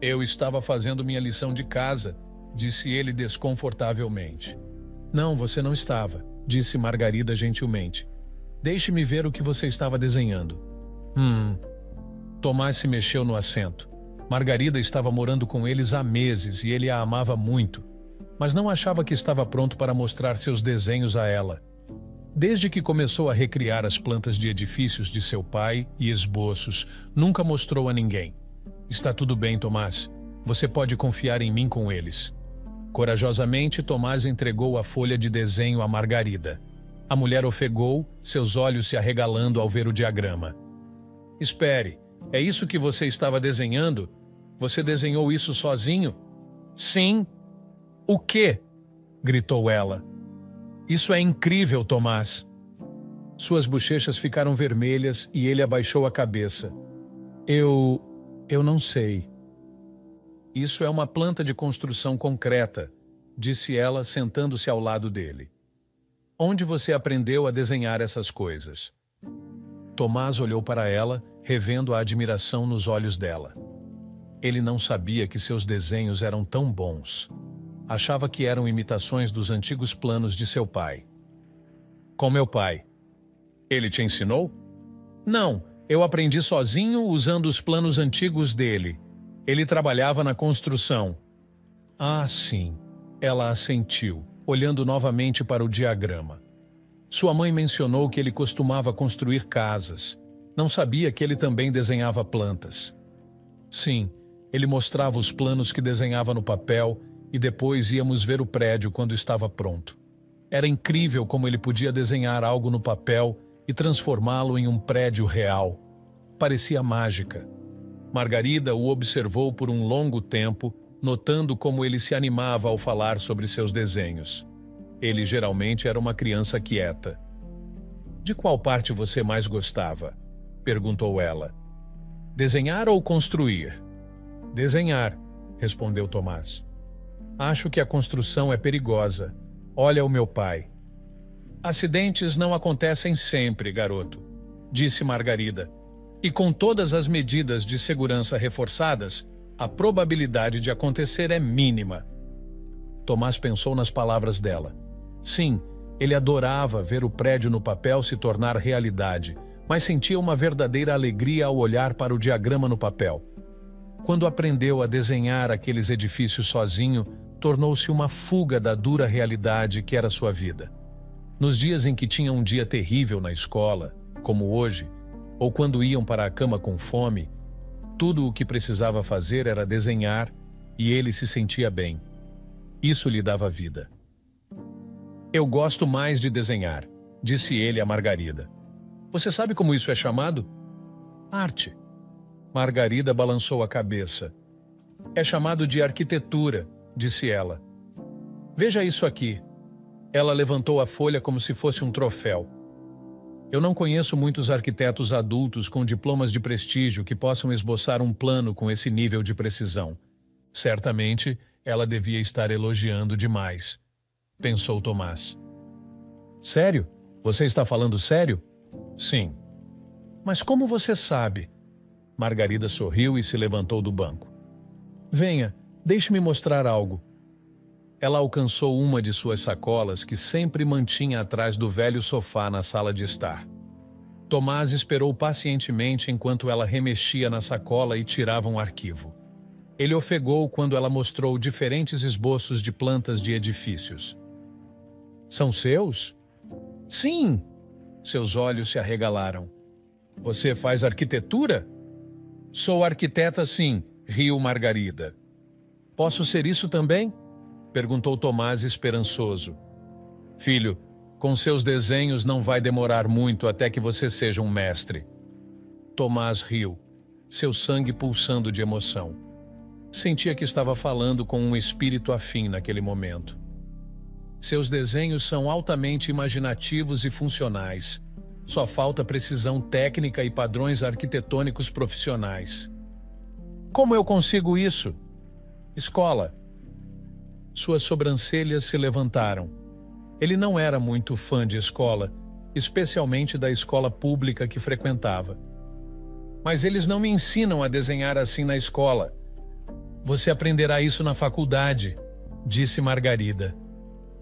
Eu estava fazendo minha lição de casa, disse ele desconfortavelmente. Não, você não estava, disse Margarida gentilmente. Deixe-me ver o que você estava desenhando. Tomás se mexeu no assento. Margarida estava morando com eles há meses e ele a amava muito, mas não achava que estava pronto para mostrar seus desenhos a ela. Desde que começou a recriar as plantas de edifícios de seu pai e esboços, nunca mostrou a ninguém. Está tudo bem, Tomás. Você pode confiar em mim com eles. Corajosamente, Tomás entregou a folha de desenho a Margarida. A mulher ofegou, seus olhos se arregalando ao ver o diagrama. Espere, é isso que você estava desenhando? Você desenhou isso sozinho? Sim. O quê? Gritou ela. Isso é incrível, Tomás. Suas bochechas ficaram vermelhas e ele abaixou a cabeça. Eu não sei. Isso é uma planta de construção concreta, disse ela, sentando-se ao lado dele. Onde você aprendeu a desenhar essas coisas? Tomás olhou para ela, revendo a admiração nos olhos dela. Ele não sabia que seus desenhos eram tão bons. Achava que eram imitações dos antigos planos de seu pai. Com meu pai. Ele te ensinou? Não, eu aprendi sozinho usando os planos antigos dele. Ele trabalhava na construção. Ah, sim. Ela assentiu, olhando novamente para o diagrama. Sua mãe mencionou que ele costumava construir casas. Não sabia que ele também desenhava plantas. Sim, ele mostrava os planos que desenhava no papel e depois íamos ver o prédio quando estava pronto. Era incrível como ele podia desenhar algo no papel e transformá-lo em um prédio real. Parecia mágica. Margarida o observou por um longo tempo, notando como ele se animava ao falar sobre seus desenhos. Ele geralmente era uma criança quieta. De qual parte você mais gostava? Perguntou ela. Desenhar ou construir? Desenhar, respondeu Tomás. Acho que a construção é perigosa. Olha o meu pai. Acidentes não acontecem sempre, garoto, disse Margarida. E com todas as medidas de segurança reforçadas, a probabilidade de acontecer é mínima. Tomás pensou nas palavras dela. Sim, ele adorava ver o prédio no papel se tornar realidade, mas sentia uma verdadeira alegria ao olhar para o diagrama no papel. Quando aprendeu a desenhar aqueles edifícios sozinho, tornou-se uma fuga da dura realidade que era sua vida. Nos dias em que tinha um dia terrível na escola, como hoje, ou quando iam para a cama com fome, tudo o que precisava fazer era desenhar e ele se sentia bem. Isso lhe dava vida. Eu gosto mais de desenhar, disse ele a Margarida. Você sabe como isso é chamado? Arte. Margarida balançou a cabeça. É chamado de arquitetura, disse ela. Veja isso aqui. Ela levantou a folha como se fosse um troféu. Eu não conheço muitos arquitetos adultos com diplomas de prestígio que possam esboçar um plano com esse nível de precisão. Certamente, ela devia estar elogiando demais, pensou Tomás. Sério? Você está falando sério? Sim. Mas como você sabe? Margarida sorriu e se levantou do banco. Venha, deixe-me mostrar algo. Ela alcançou uma de suas sacolas que sempre mantinha atrás do velho sofá na sala de estar. Tomás esperou pacientemente enquanto ela remexia na sacola e tirava um arquivo. Ele ofegou quando ela mostrou diferentes esboços de plantas de edifícios. São seus? Sim! Seus olhos se arregalaram. Você faz arquitetura? Sou arquiteta, sim, riu Margarida. Posso ser isso também? Perguntou Tomás esperançoso. Filho, com seus desenhos não vai demorar muito até que você seja um mestre. Tomás riu, seu sangue pulsando de emoção. Sentia que estava falando com um espírito afim naquele momento. Seus desenhos são altamente imaginativos e funcionais. Só falta precisão técnica e padrões arquitetônicos profissionais. Como eu consigo isso? Escola. Suas sobrancelhas se levantaram. Ele não era muito fã de escola, especialmente da escola pública que frequentava. Mas eles não me ensinam a desenhar assim na escola. Você aprenderá isso na faculdade, disse Margarida.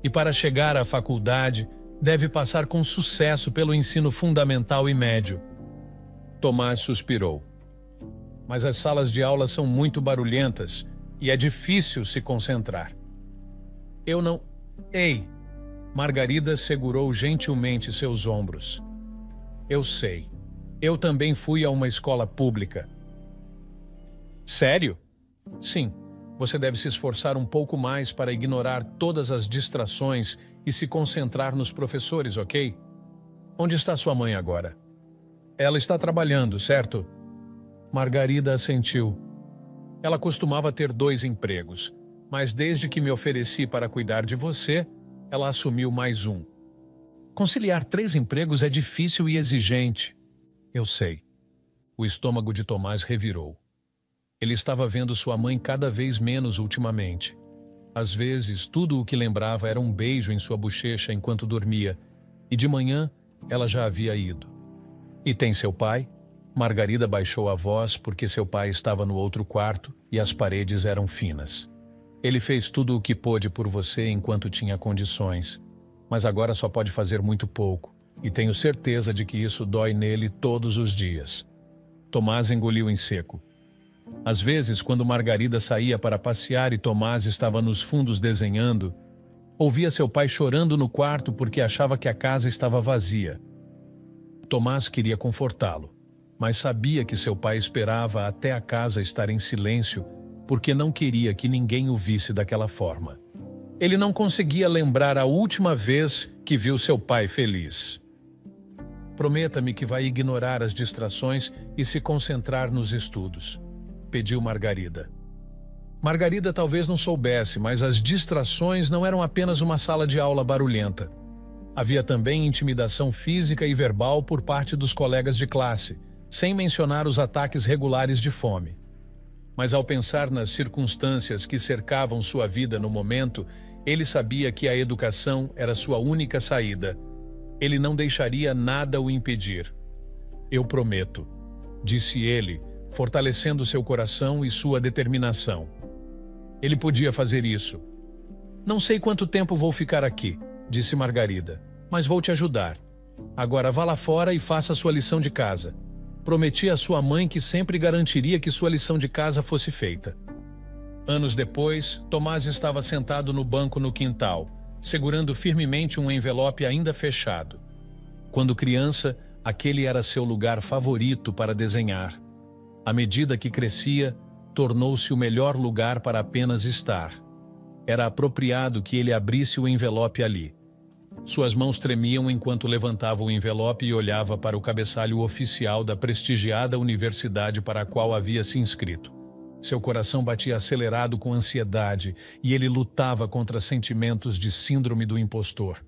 E para chegar à faculdade, deve passar com sucesso pelo ensino fundamental e médio. Tomás suspirou. Mas as salas de aula são muito barulhentas e é difícil se concentrar. Eu não... Ei! Margarida segurou gentilmente seus ombros. Eu sei. Eu também fui a uma escola pública. Sério? Sim. Você deve se esforçar um pouco mais para ignorar todas as distrações e se concentrar nos professores, ok? Onde está sua mãe agora? Ela está trabalhando, certo? Margarida assentiu. Ela costumava ter 2 empregos, mas desde que me ofereci para cuidar de você, ela assumiu mais um. Conciliar 3 empregos é difícil e exigente. Eu sei. O estômago de Tomás revirou. Ele estava vendo sua mãe cada vez menos ultimamente. Às vezes, tudo o que lembrava era um beijo em sua bochecha enquanto dormia, e de manhã ela já havia ido. E tem seu pai? Margarida baixou a voz porque seu pai estava no outro quarto e as paredes eram finas. Ele fez tudo o que pôde por você enquanto tinha condições, mas agora só pode fazer muito pouco, e tenho certeza de que isso dói nele todos os dias. Tomás engoliu em seco. Às vezes, quando Margarida saía para passear e Tomás estava nos fundos desenhando, ouvia seu pai chorando no quarto porque achava que a casa estava vazia. Tomás queria confortá-lo, mas sabia que seu pai esperava até a casa estar em silêncio porque não queria que ninguém o visse daquela forma. Ele não conseguia lembrar a última vez que viu seu pai feliz. Prometa-me que vai ignorar as distrações e se concentrar nos estudos, pediu Margarida. Margarida talvez não soubesse, mas as distrações não eram apenas uma sala de aula barulhenta. Havia também intimidação física e verbal por parte dos colegas de classe, sem mencionar os ataques regulares de fome. Mas ao pensar nas circunstâncias que cercavam sua vida no momento, ele sabia que a educação era sua única saída. Ele não deixaria nada o impedir. Eu prometo, disse ele, fortalecendo seu coração e sua determinação. Ele podia fazer isso. Não sei quanto tempo vou ficar aqui, disse Margarida, mas vou te ajudar. Agora vá lá fora e faça sua lição de casa. Prometi à sua mãe que sempre garantiria que sua lição de casa fosse feita. Anos depois, Tomás estava sentado no banco no quintal, segurando firmemente um envelope ainda fechado. Quando criança, aquele era seu lugar favorito para desenhar. À medida que crescia, tornou-se o melhor lugar para apenas estar. Era apropriado que ele abrisse o envelope ali. Suas mãos tremiam enquanto levantava o envelope e olhava para o cabeçalho oficial da prestigiada universidade para a qual havia se inscrito. Seu coração batia acelerado com ansiedade e ele lutava contra sentimentos de síndrome do impostor.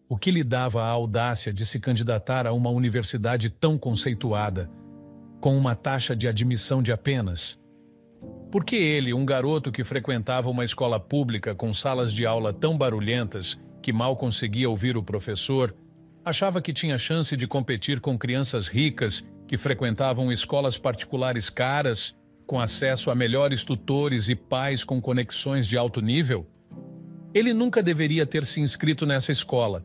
O que lhe dava a audácia de se candidatar a uma universidade tão conceituada, com uma taxa de admissão de apenas? Por que ele, um garoto que frequentava uma escola pública com salas de aula tão barulhentas que mal conseguia ouvir o professor, achava que tinha chance de competir com crianças ricas que frequentavam escolas particulares caras, com acesso a melhores tutores e pais com conexões de alto nível? Ele nunca deveria ter se inscrito nessa escola.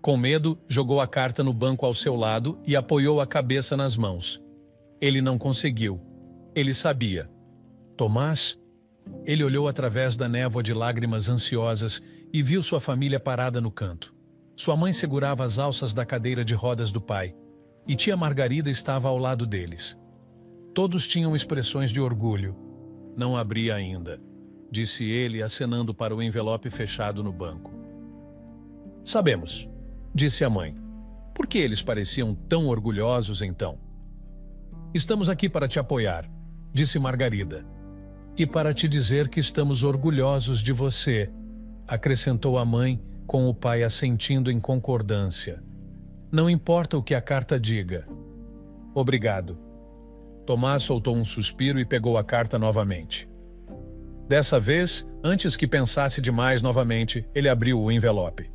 Com medo, jogou a carta no banco ao seu lado e apoiou a cabeça nas mãos. Ele não conseguiu. Ele sabia. Tomás? Ele olhou através da névoa de lágrimas ansiosas e viu sua família parada no canto. Sua mãe segurava as alças da cadeira de rodas do pai, e tia Margarida estava ao lado deles. Todos tinham expressões de orgulho. Não abri ainda, disse ele, acenando para o envelope fechado no banco. Sabemos, disse a mãe. Por que eles pareciam tão orgulhosos então? Estamos aqui para te apoiar, disse Margarida. E para te dizer que estamos orgulhosos de você, acrescentou a mãe, com o pai assentindo em concordância. Não importa o que a carta diga. Obrigado. Tomás soltou um suspiro e pegou a carta novamente. Dessa vez, antes que pensasse demais novamente, ele abriu o envelope.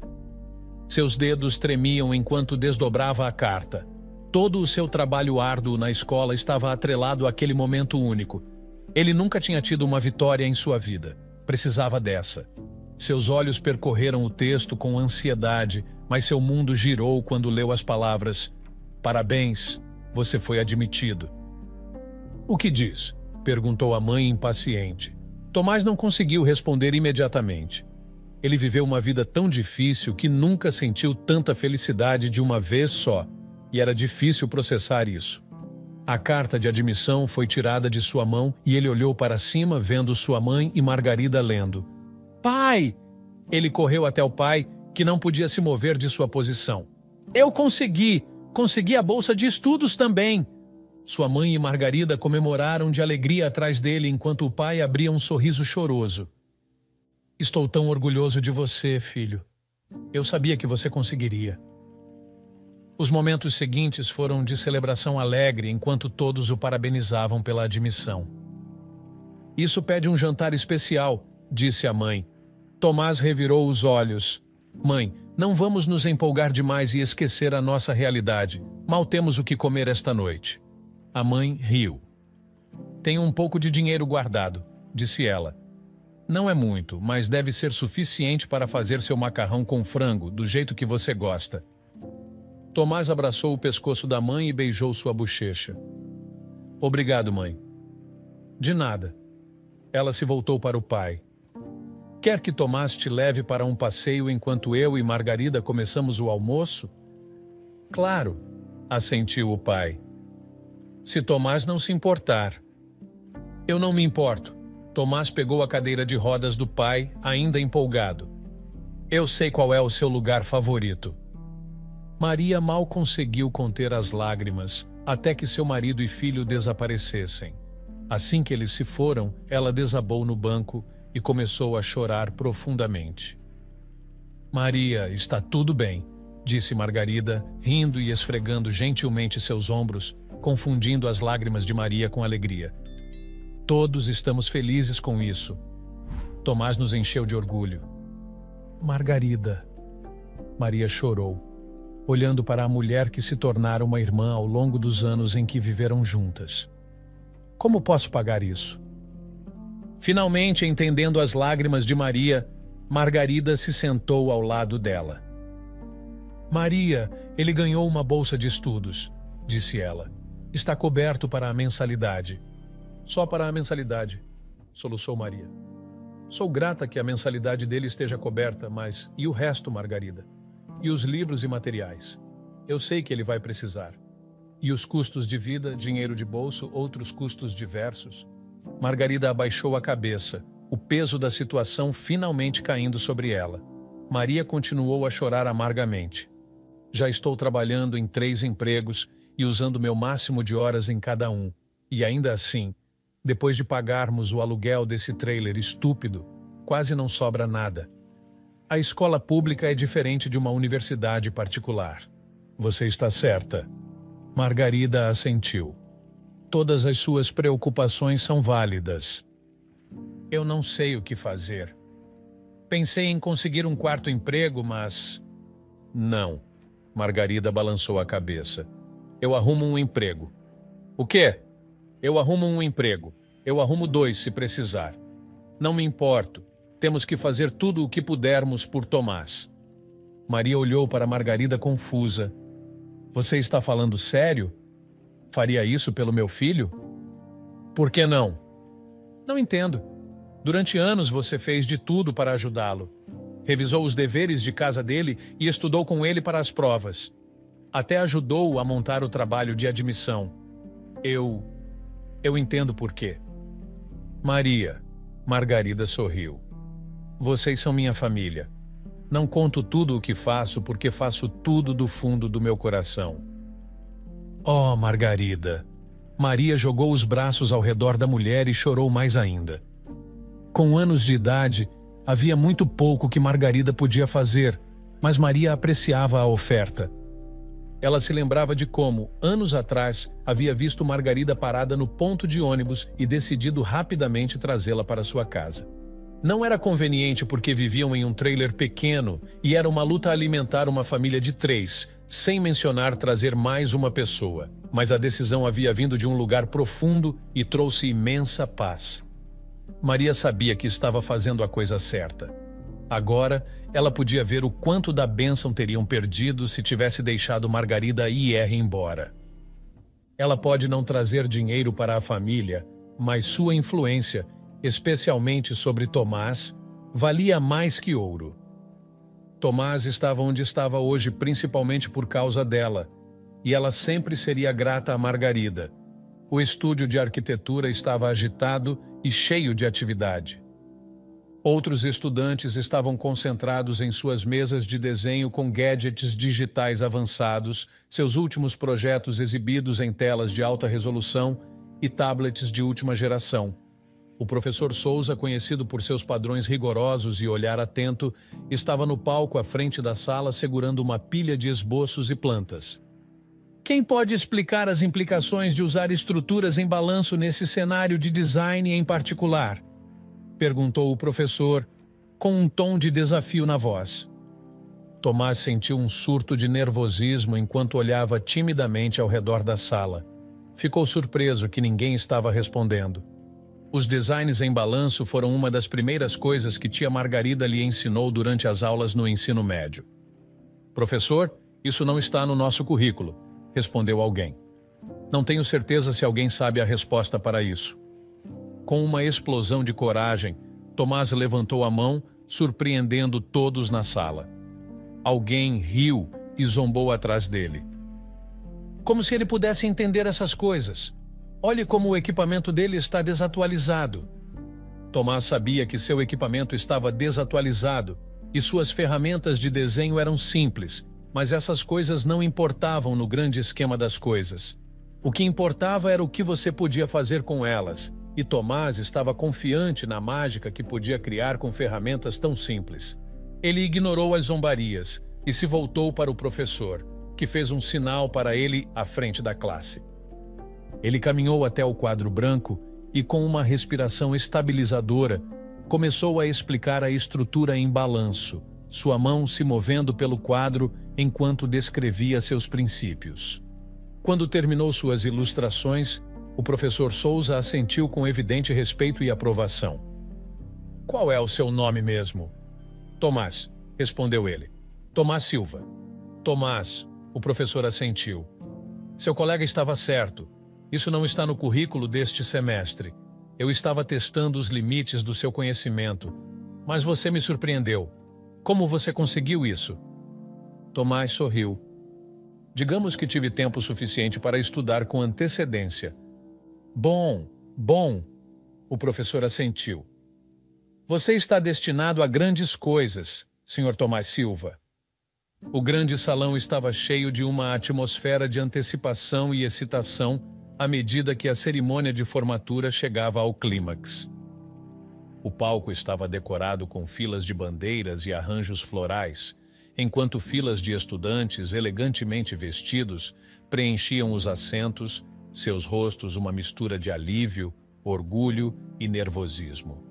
Seus dedos tremiam enquanto desdobrava a carta. Todo o seu trabalho árduo na escola estava atrelado àquele momento único. Ele nunca tinha tido uma vitória em sua vida. Precisava dessa. Seus olhos percorreram o texto com ansiedade, mas seu mundo girou quando leu as palavras: "Parabéns, você foi admitido." "O que diz?" perguntou a mãe impaciente. Tomás não conseguiu responder imediatamente. Ele viveu uma vida tão difícil que nunca sentiu tanta felicidade de uma vez só, e era difícil processar isso. A carta de admissão foi tirada de sua mão e ele olhou para cima, vendo sua mãe e Margarida lendo. "Pai!" Ele correu até o pai, que não podia se mover de sua posição. "Eu consegui! Consegui a bolsa de estudos também!" Sua mãe e Margarida comemoraram de alegria atrás dele enquanto o pai abria um sorriso choroso. "Estou tão orgulhoso de você, filho. Eu sabia que você conseguiria." Os momentos seguintes foram de celebração alegre enquanto todos o parabenizavam pela admissão. "Isso pede um jantar especial", disse a mãe. Tomás revirou os olhos. "Mãe, não vamos nos empolgar demais e esquecer a nossa realidade. Mal temos o que comer esta noite." A mãe riu. "Tenho um pouco de dinheiro guardado", disse ela. "Não é muito, mas deve ser suficiente para fazer seu macarrão com frango, do jeito que você gosta." Tomás abraçou o pescoço da mãe e beijou sua bochecha. "Obrigado, mãe." "De nada." Ela se voltou para o pai. "Quer que Tomás te leve para um passeio enquanto eu e Margarida começamos o almoço?" "Claro", assentiu o pai. "Se Tomás não se importar." "Eu não me importo." Tomás pegou a cadeira de rodas do pai, ainda empolgado. "Eu sei qual é o seu lugar favorito." Maria mal conseguiu conter as lágrimas até que seu marido e filho desaparecessem. Assim que eles se foram, ela desabou no banco e começou a chorar profundamente. Maria, está tudo bem, disse Margarida, rindo e esfregando gentilmente seus ombros, confundindo as lágrimas de Maria com alegria. Todos estamos felizes com isso. Tomás nos encheu de orgulho. Margarida. Maria chorou, olhando para a mulher que se tornara uma irmã ao longo dos anos em que viveram juntas. Como posso pagar isso? Finalmente, entendendo as lágrimas de Maria, Margarida se sentou ao lado dela. Maria, ele ganhou uma bolsa de estudos, disse ela. Está coberto para a mensalidade. Só para a mensalidade, soluçou Maria. Sou grata que a mensalidade dele esteja coberta, mas e o resto, Margarida? E os livros e materiais? Eu sei que ele vai precisar. E os custos de vida, dinheiro de bolso, outros custos diversos? Margarida abaixou a cabeça, o peso da situação finalmente caindo sobre ela. Maria continuou a chorar amargamente. Já estou trabalhando em 3 empregos e usando meu máximo de horas em cada um. E ainda assim, depois de pagarmos o aluguel desse trailer estúpido, quase não sobra nada. A escola pública é diferente de uma universidade particular. Você está certa. Margarida assentiu. Todas as suas preocupações são válidas. Eu não sei o que fazer. Pensei em conseguir um 4º emprego, mas... Não. Margarida balançou a cabeça. Eu arrumo um emprego. O quê? Eu arrumo um emprego. Eu arrumo 2 se precisar. Não me importo. Temos que fazer tudo o que pudermos por Tomás. Maria olhou para Margarida confusa. Você está falando sério? Faria isso pelo meu filho? Por que não? Não entendo. Durante anos você fez de tudo para ajudá-lo. Revisou os deveres de casa dele e estudou com ele para as provas. Até ajudou-o a montar o trabalho de admissão. Eu entendo por quê. Maria, Margarida sorriu. Vocês são minha família. Não conto tudo o que faço porque faço tudo do fundo do meu coração. Oh, Margarida! Maria jogou os braços ao redor da mulher e chorou mais ainda. Com anos de idade, havia muito pouco que Margarida podia fazer, mas Maria apreciava a oferta. Ela se lembrava de como, anos atrás, havia visto Margarida parada no ponto de ônibus e decidido rapidamente trazê-la para sua casa. Não era conveniente porque viviam em um trailer pequeno e era uma luta alimentar uma família de 3, sem mencionar trazer mais uma pessoa. Mas a decisão havia vindo de um lugar profundo e trouxe imensa paz. Maria sabia que estava fazendo a coisa certa. Agora, ela podia ver o quanto da bênção teriam perdido se tivesse deixado Margarida ir embora. Ela pode não trazer dinheiro para a família, mas sua influência, especialmente sobre Tomás, valia mais que ouro. Tomás estava onde estava hoje principalmente por causa dela, e ela sempre seria grata a Margarida. O estúdio de arquitetura estava agitado e cheio de atividade. Outros estudantes estavam concentrados em suas mesas de desenho com gadgets digitais avançados, seus últimos projetos exibidos em telas de alta resolução e tablets de última geração. O professor Souza, conhecido por seus padrões rigorosos e olhar atento, estava no palco à frente da sala segurando uma pilha de esboços e plantas. Quem pode explicar as implicações de usar estruturas em balanço nesse cenário de design em particular? Perguntou o professor, com um tom de desafio na voz. Tomás sentiu um surto de nervosismo enquanto olhava timidamente ao redor da sala. Ficou surpreso que ninguém estava respondendo. Os designs em balanço foram uma das primeiras coisas que tia Margarida lhe ensinou durante as aulas no ensino médio. Professor, isso não está no nosso currículo, respondeu alguém. Não tenho certeza se alguém sabe a resposta para isso. Com uma explosão de coragem, Tomás levantou a mão, surpreendendo todos na sala. Alguém riu e zombou atrás dele. Como se ele pudesse entender essas coisas. Olhe como o equipamento dele está desatualizado. Tomás sabia que seu equipamento estava desatualizado e suas ferramentas de desenho eram simples, Mas essas coisas não importavam no grande esquema das coisas. O que importava era o que você podia fazer com elas, e Tomás estava confiante na mágica que podia criar com ferramentas tão simples. Ele ignorou as zombarias e se voltou para o professor, que fez um sinal para ele à frente da classe. Ele caminhou até o quadro branco e, com uma respiração estabilizadora, começou a explicar a estrutura em balanço, sua mão se movendo pelo quadro enquanto descrevia seus princípios. Quando terminou suas ilustrações, o professor Souza assentiu com evidente respeito e aprovação. "Qual é o seu nome mesmo?" "Tomás", respondeu ele. "Tomás Silva." "Tomás", o professor assentiu. "Seu colega estava certo. Isso não está no currículo deste semestre. Eu estava testando os limites do seu conhecimento, mas você me surpreendeu. Como você conseguiu isso?" Tomás sorriu. "Digamos que tive tempo suficiente para estudar com antecedência." Bom, o professor assentiu. "Você está destinado a grandes coisas, Sr. Tomás Silva." O grande salão estava cheio de uma atmosfera de antecipação e excitação à medida que a cerimônia de formatura chegava ao clímax. O palco estava decorado com filas de bandeiras e arranjos florais, enquanto filas de estudantes elegantemente vestidos preenchiam os assentos, seus rostos uma mistura de alívio, orgulho e nervosismo.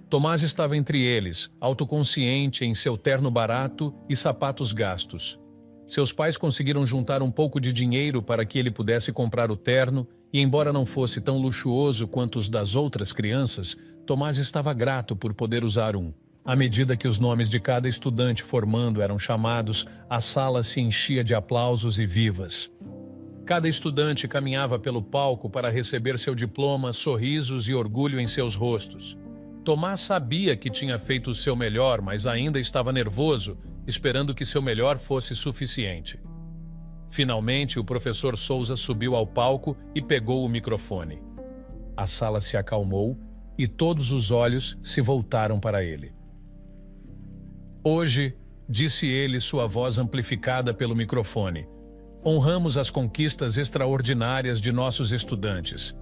Tomás estava entre eles, autoconsciente em seu terno barato e sapatos gastos. Seus pais conseguiram juntar um pouco de dinheiro para que ele pudesse comprar o terno e, embora não fosse tão luxuoso quanto os das outras crianças, Tomás estava grato por poder usar um. À medida que os nomes de cada estudante formando eram chamados, a sala se enchia de aplausos e vivas. Cada estudante caminhava pelo palco para receber seu diploma, sorrisos e orgulho em seus rostos. Tomás sabia que tinha feito o seu melhor, mas ainda estava nervoso, esperando que seu melhor fosse suficiente. Finalmente, o professor Souza subiu ao palco e pegou o microfone. A sala se acalmou e todos os olhos se voltaram para ele. "Hoje", disse ele, sua voz amplificada pelo microfone, "honramos as conquistas extraordinárias de nossos estudantes.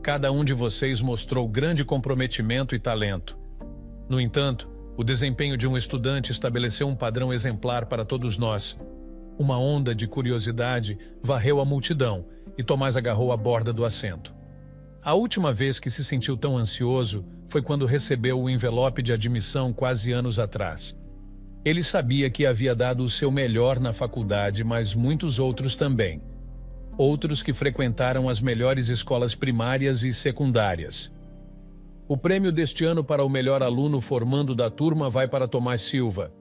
Cada um de vocês mostrou grande comprometimento e talento. No entanto, o desempenho de um estudante estabeleceu um padrão exemplar para todos nós. Uma onda de curiosidade varreu a multidão e Tomás agarrou a borda do assento. A última vez que se sentiu tão ansioso foi quando recebeu o envelope de admissão quase anos atrás. Ele sabia que havia dado o seu melhor na faculdade, mas muitos outros também. Outros que frequentaram as melhores escolas primárias e secundárias. "O prêmio deste ano para o melhor aluno formando da turma vai para Tomás Silva",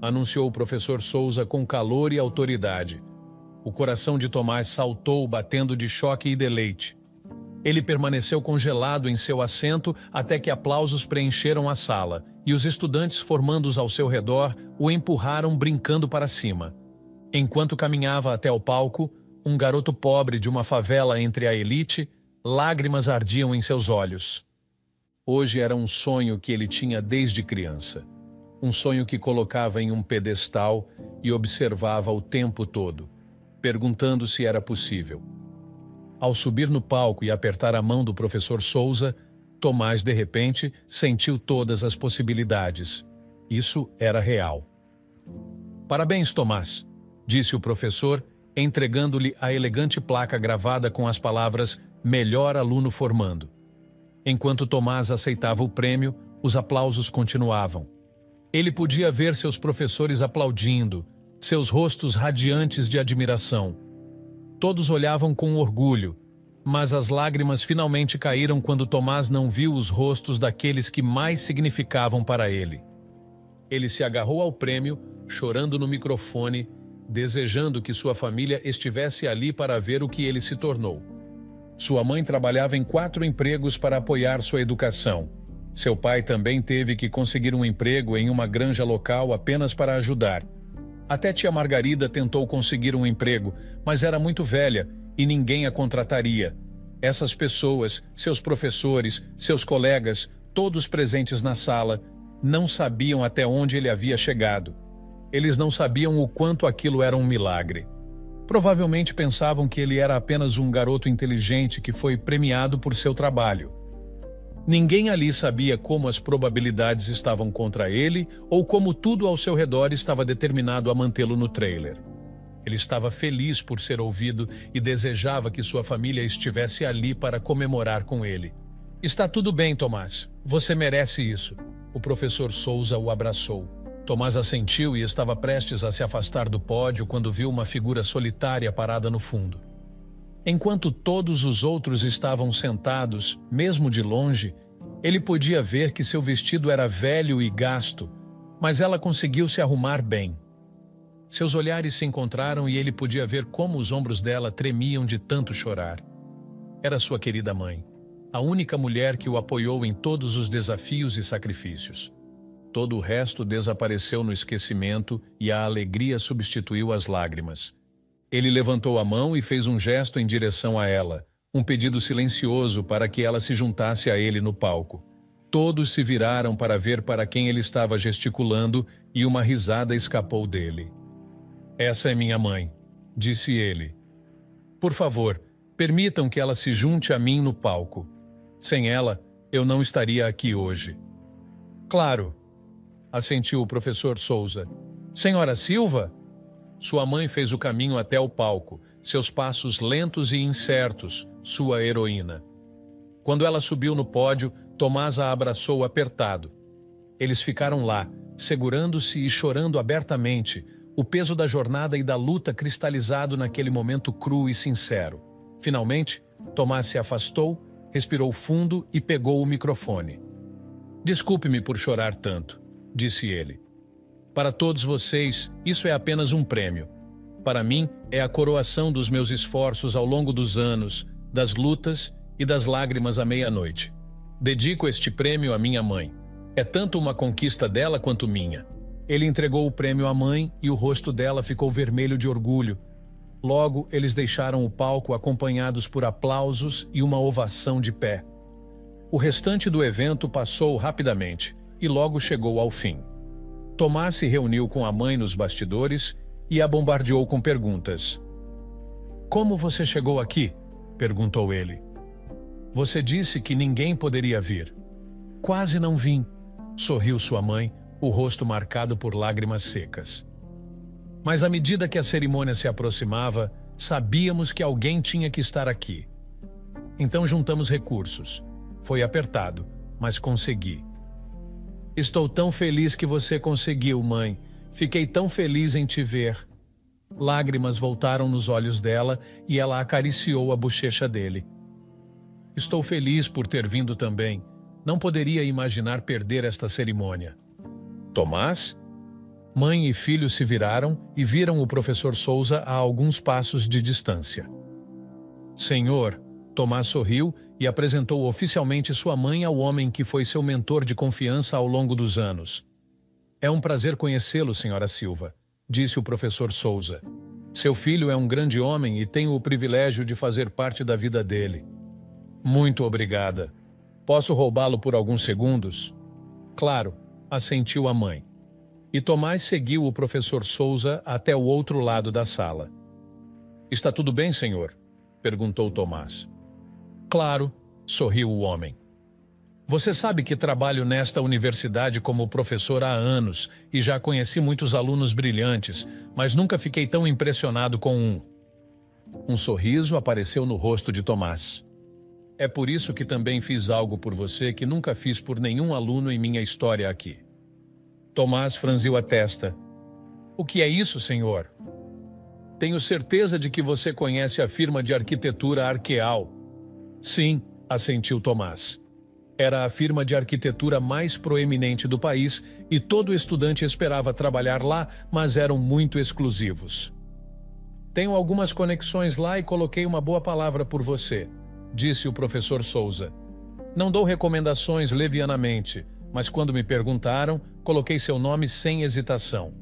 anunciou o professor Souza com calor e autoridade. O coração de Tomás saltou, batendo de choque e deleite. Ele permaneceu congelado em seu assento até que aplausos preencheram a sala, e os estudantes formandos ao seu redor o empurraram brincando para cima. Enquanto caminhava até o palco, um garoto pobre de uma favela entre a elite, lágrimas ardiam em seus olhos. Hoje era um sonho que ele tinha desde criança. Um sonho que colocava em um pedestal e observava o tempo todo, perguntando se era possível. Ao subir no palco e apertar a mão do professor Souza, Tomás, de repente, sentiu todas as possibilidades. Isso era real. "Parabéns, Tomás", disse o professor, entregando-lhe a elegante placa gravada com as palavras "Melhor aluno formando". Enquanto Tomás aceitava o prêmio, os aplausos continuavam. Ele podia ver seus professores aplaudindo, seus rostos radiantes de admiração. Todos olhavam com orgulho, mas as lágrimas finalmente caíram quando Tomás não viu os rostos daqueles que mais significavam para ele. Ele se agarrou ao prêmio, chorando no microfone, desejando que sua família estivesse ali para ver o que ele se tornou. Sua mãe trabalhava em 4 empregos para apoiar sua educação. Seu pai também teve que conseguir um emprego em uma granja local apenas para ajudar. Até tia Margarida tentou conseguir um emprego, mas era muito velha e ninguém a contrataria. Essas pessoas, seus professores, seus colegas, todos presentes na sala, não sabiam até onde ele havia chegado. Eles não sabiam o quanto aquilo era um milagre. Provavelmente pensavam que ele era apenas um garoto inteligente que foi premiado por seu trabalho. Ninguém ali sabia como as probabilidades estavam contra ele ou como tudo ao seu redor estava determinado a mantê-lo no trailer. Ele estava feliz por ser ouvido e desejava que sua família estivesse ali para comemorar com ele. Está tudo bem, Tomás. Você merece isso. O professor Souza o abraçou. Tomás assentiu e estava prestes a se afastar do pódio quando viu uma figura solitária parada no fundo. Enquanto todos os outros estavam sentados, mesmo de longe, ele podia ver que seu vestido era velho e gasto, mas ela conseguiu se arrumar bem. Seus olhares se encontraram e ele podia ver como os ombros dela tremiam de tanto chorar. Era sua querida mãe, a única mulher que o apoiou em todos os desafios e sacrifícios. Todo o resto desapareceu no esquecimento e a alegria substituiu as lágrimas. Ele levantou a mão e fez um gesto em direção a ela, um pedido silencioso para que ela se juntasse a ele no palco. Todos se viraram para ver para quem ele estava gesticulando e uma risada escapou dele. Essa é minha mãe, disse ele. Por favor, permitam que ela se junte a mim no palco. Sem ela, eu não estaria aqui hoje. Claro, assentiu o professor Souza. Senhora Silva? Sua mãe fez o caminho até o palco, seus passos lentos e incertos, sua heroína. Quando ela subiu no pódio, Tomás a abraçou apertado. Eles ficaram lá, segurando-se e chorando abertamente, o peso da jornada e da luta cristalizado naquele momento cru e sincero. Finalmente, Tomás se afastou, respirou fundo e pegou o microfone. Desculpe-me por chorar tanto, disse ele. Para todos vocês, isso é apenas um prêmio. Para mim, é a coroação dos meus esforços ao longo dos anos, das lutas e das lágrimas à meia-noite. Dedico este prêmio à minha mãe. É tanto uma conquista dela quanto minha. Ele entregou o prêmio à mãe e o rosto dela ficou vermelho de orgulho. Logo, eles deixaram o palco acompanhados por aplausos e uma ovação de pé. O restante do evento passou rapidamente e logo chegou ao fim. Tomás se reuniu com a mãe nos bastidores e a bombardeou com perguntas. Como você chegou aqui? Perguntou ele. Você disse que ninguém poderia vir. Quase não vim, sorriu sua mãe, o rosto marcado por lágrimas secas. Mas à medida que a cerimônia se aproximava, sabíamos que alguém tinha que estar aqui. Então juntamos recursos. Foi apertado, mas consegui. Estou tão feliz que você conseguiu, mãe. Fiquei tão feliz em te ver. Lágrimas voltaram nos olhos dela e ela acariciou a bochecha dele. Estou feliz por ter vindo também. Não poderia imaginar perder esta cerimônia. Tomás? Mãe e filho se viraram e viram o professor Souza a alguns passos de distância. Senhor, Tomás sorriu e apresentou oficialmente sua mãe ao homem que foi seu mentor de confiança ao longo dos anos. É um prazer conhecê-lo, senhora Silva, disse o professor Souza. Seu filho é um grande homem e tenho o privilégio de fazer parte da vida dele. Muito obrigada. Posso roubá-lo por alguns segundos? Claro, assentiu a mãe. E Tomás seguiu o professor Souza até o outro lado da sala. Está tudo bem, senhor? Perguntou Tomás. Claro, sorriu o homem. Você sabe que trabalho nesta universidade como professor há anos e já conheci muitos alunos brilhantes, mas nunca fiquei tão impressionado com um. Um sorriso apareceu no rosto de Tomás. É por isso que também fiz algo por você que nunca fiz por nenhum aluno em minha história aqui. Tomás franziu a testa. O que é isso, senhor? Tenho certeza de que você conhece a firma de arquitetura Arqueal. Sim, assentiu Tomás. Era a firma de arquitetura mais proeminente do país e todo estudante esperava trabalhar lá, mas eram muito exclusivos. Tenho algumas conexões lá e coloquei uma boa palavra por você, disse o professor Souza. Não dou recomendações levianamente, mas quando me perguntaram, coloquei seu nome sem hesitação.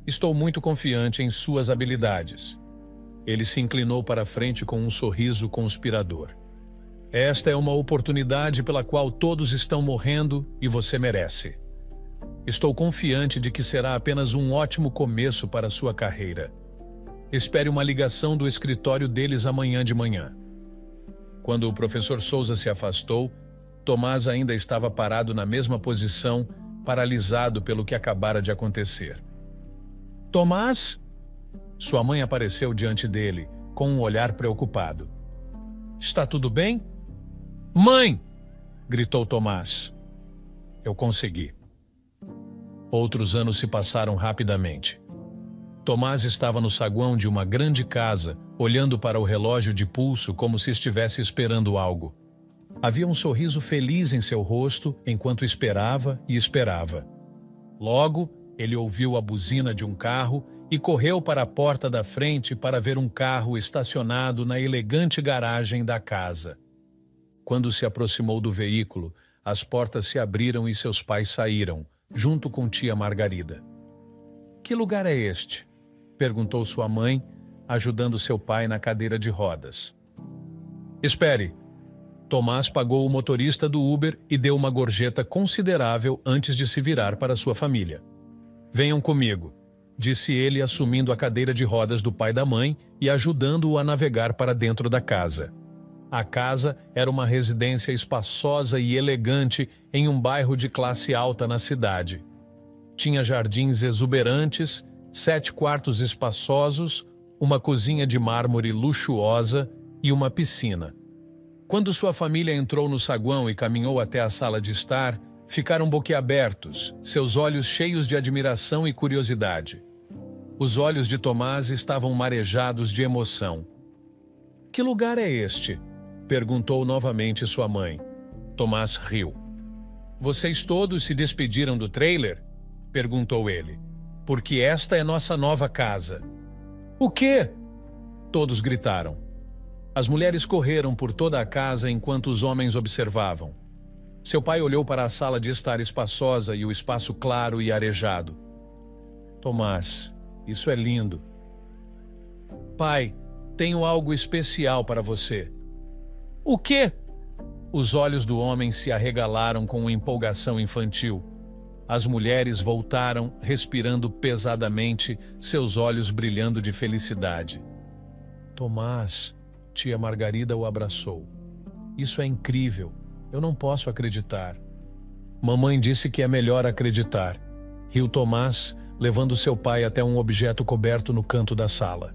Estou muito confiante em suas habilidades. Ele se inclinou para a frente com um sorriso conspirador. Esta é uma oportunidade pela qual todos estão morrendo e você merece. Estou confiante de que será apenas um ótimo começo para sua carreira. Espere uma ligação do escritório deles amanhã de manhã. Quando o professor Souza se afastou, Tomás ainda estava parado na mesma posição, paralisado pelo que acabara de acontecer. Tomás? Sua mãe apareceu diante dele, com um olhar preocupado. Está tudo bem? Mãe! Gritou Tomás. Eu consegui. Outros anos se passaram rapidamente. Tomás estava no saguão de uma grande casa, olhando para o relógio de pulso como se estivesse esperando algo. Havia um sorriso feliz em seu rosto enquanto esperava e esperava. Logo, ele ouviu a buzina de um carro e correu para a porta da frente para ver um carro estacionado na elegante garagem da casa. Quando se aproximou do veículo, as portas se abriram e seus pais saíram, junto com tia Margarida. Que lugar é este? Perguntou sua mãe, ajudando seu pai na cadeira de rodas. Espere. Tomás pagou o motorista do Uber e deu uma gorjeta considerável antes de se virar para sua família. Venham comigo, disse ele assumindo a cadeira de rodas do pai da mãe e ajudando-o a navegar para dentro da casa. A casa era uma residência espaçosa e elegante em um bairro de classe alta na cidade. Tinha jardins exuberantes, 7 quartos espaçosos, uma cozinha de mármore luxuosa e uma piscina. Quando sua família entrou no saguão e caminhou até a sala de estar, ficaram boquiabertos, seus olhos cheios de admiração e curiosidade. Os olhos de Tomás estavam marejados de emoção. Que lugar é este? Perguntou novamente sua mãe. Tomás riu. Vocês todos se despediram do trailer? Perguntou ele. Porque esta é nossa nova casa. O quê? Todos gritaram. As mulheres correram por toda a casa enquanto os homens observavam. Seu pai olhou para a sala de estar espaçosa e o espaço claro e arejado. Tomás, isso é lindo. Pai, tenho algo especial para você. O quê? Os olhos do homem se arregalaram com uma empolgação infantil. As mulheres voltaram, respirando pesadamente, seus olhos brilhando de felicidade. Tomás, tia Margarida o abraçou. Isso é incrível. Eu não posso acreditar. Mamãe disse que é melhor acreditar. Riu Tomás, levando seu pai até um objeto coberto no canto da sala.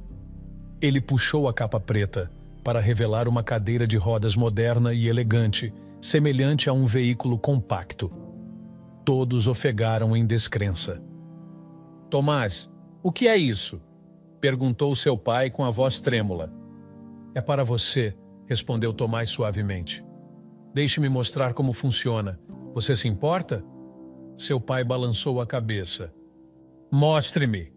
Ele puxou a capa preta para revelar uma cadeira de rodas moderna e elegante, semelhante a um veículo compacto. Todos ofegaram em descrença. Tomás, o que é isso? Perguntou seu pai com a voz trêmula. É para você, respondeu Tomás suavemente. Deixe-me mostrar como funciona. Você se importa? Seu pai balançou a cabeça. Mostre-me.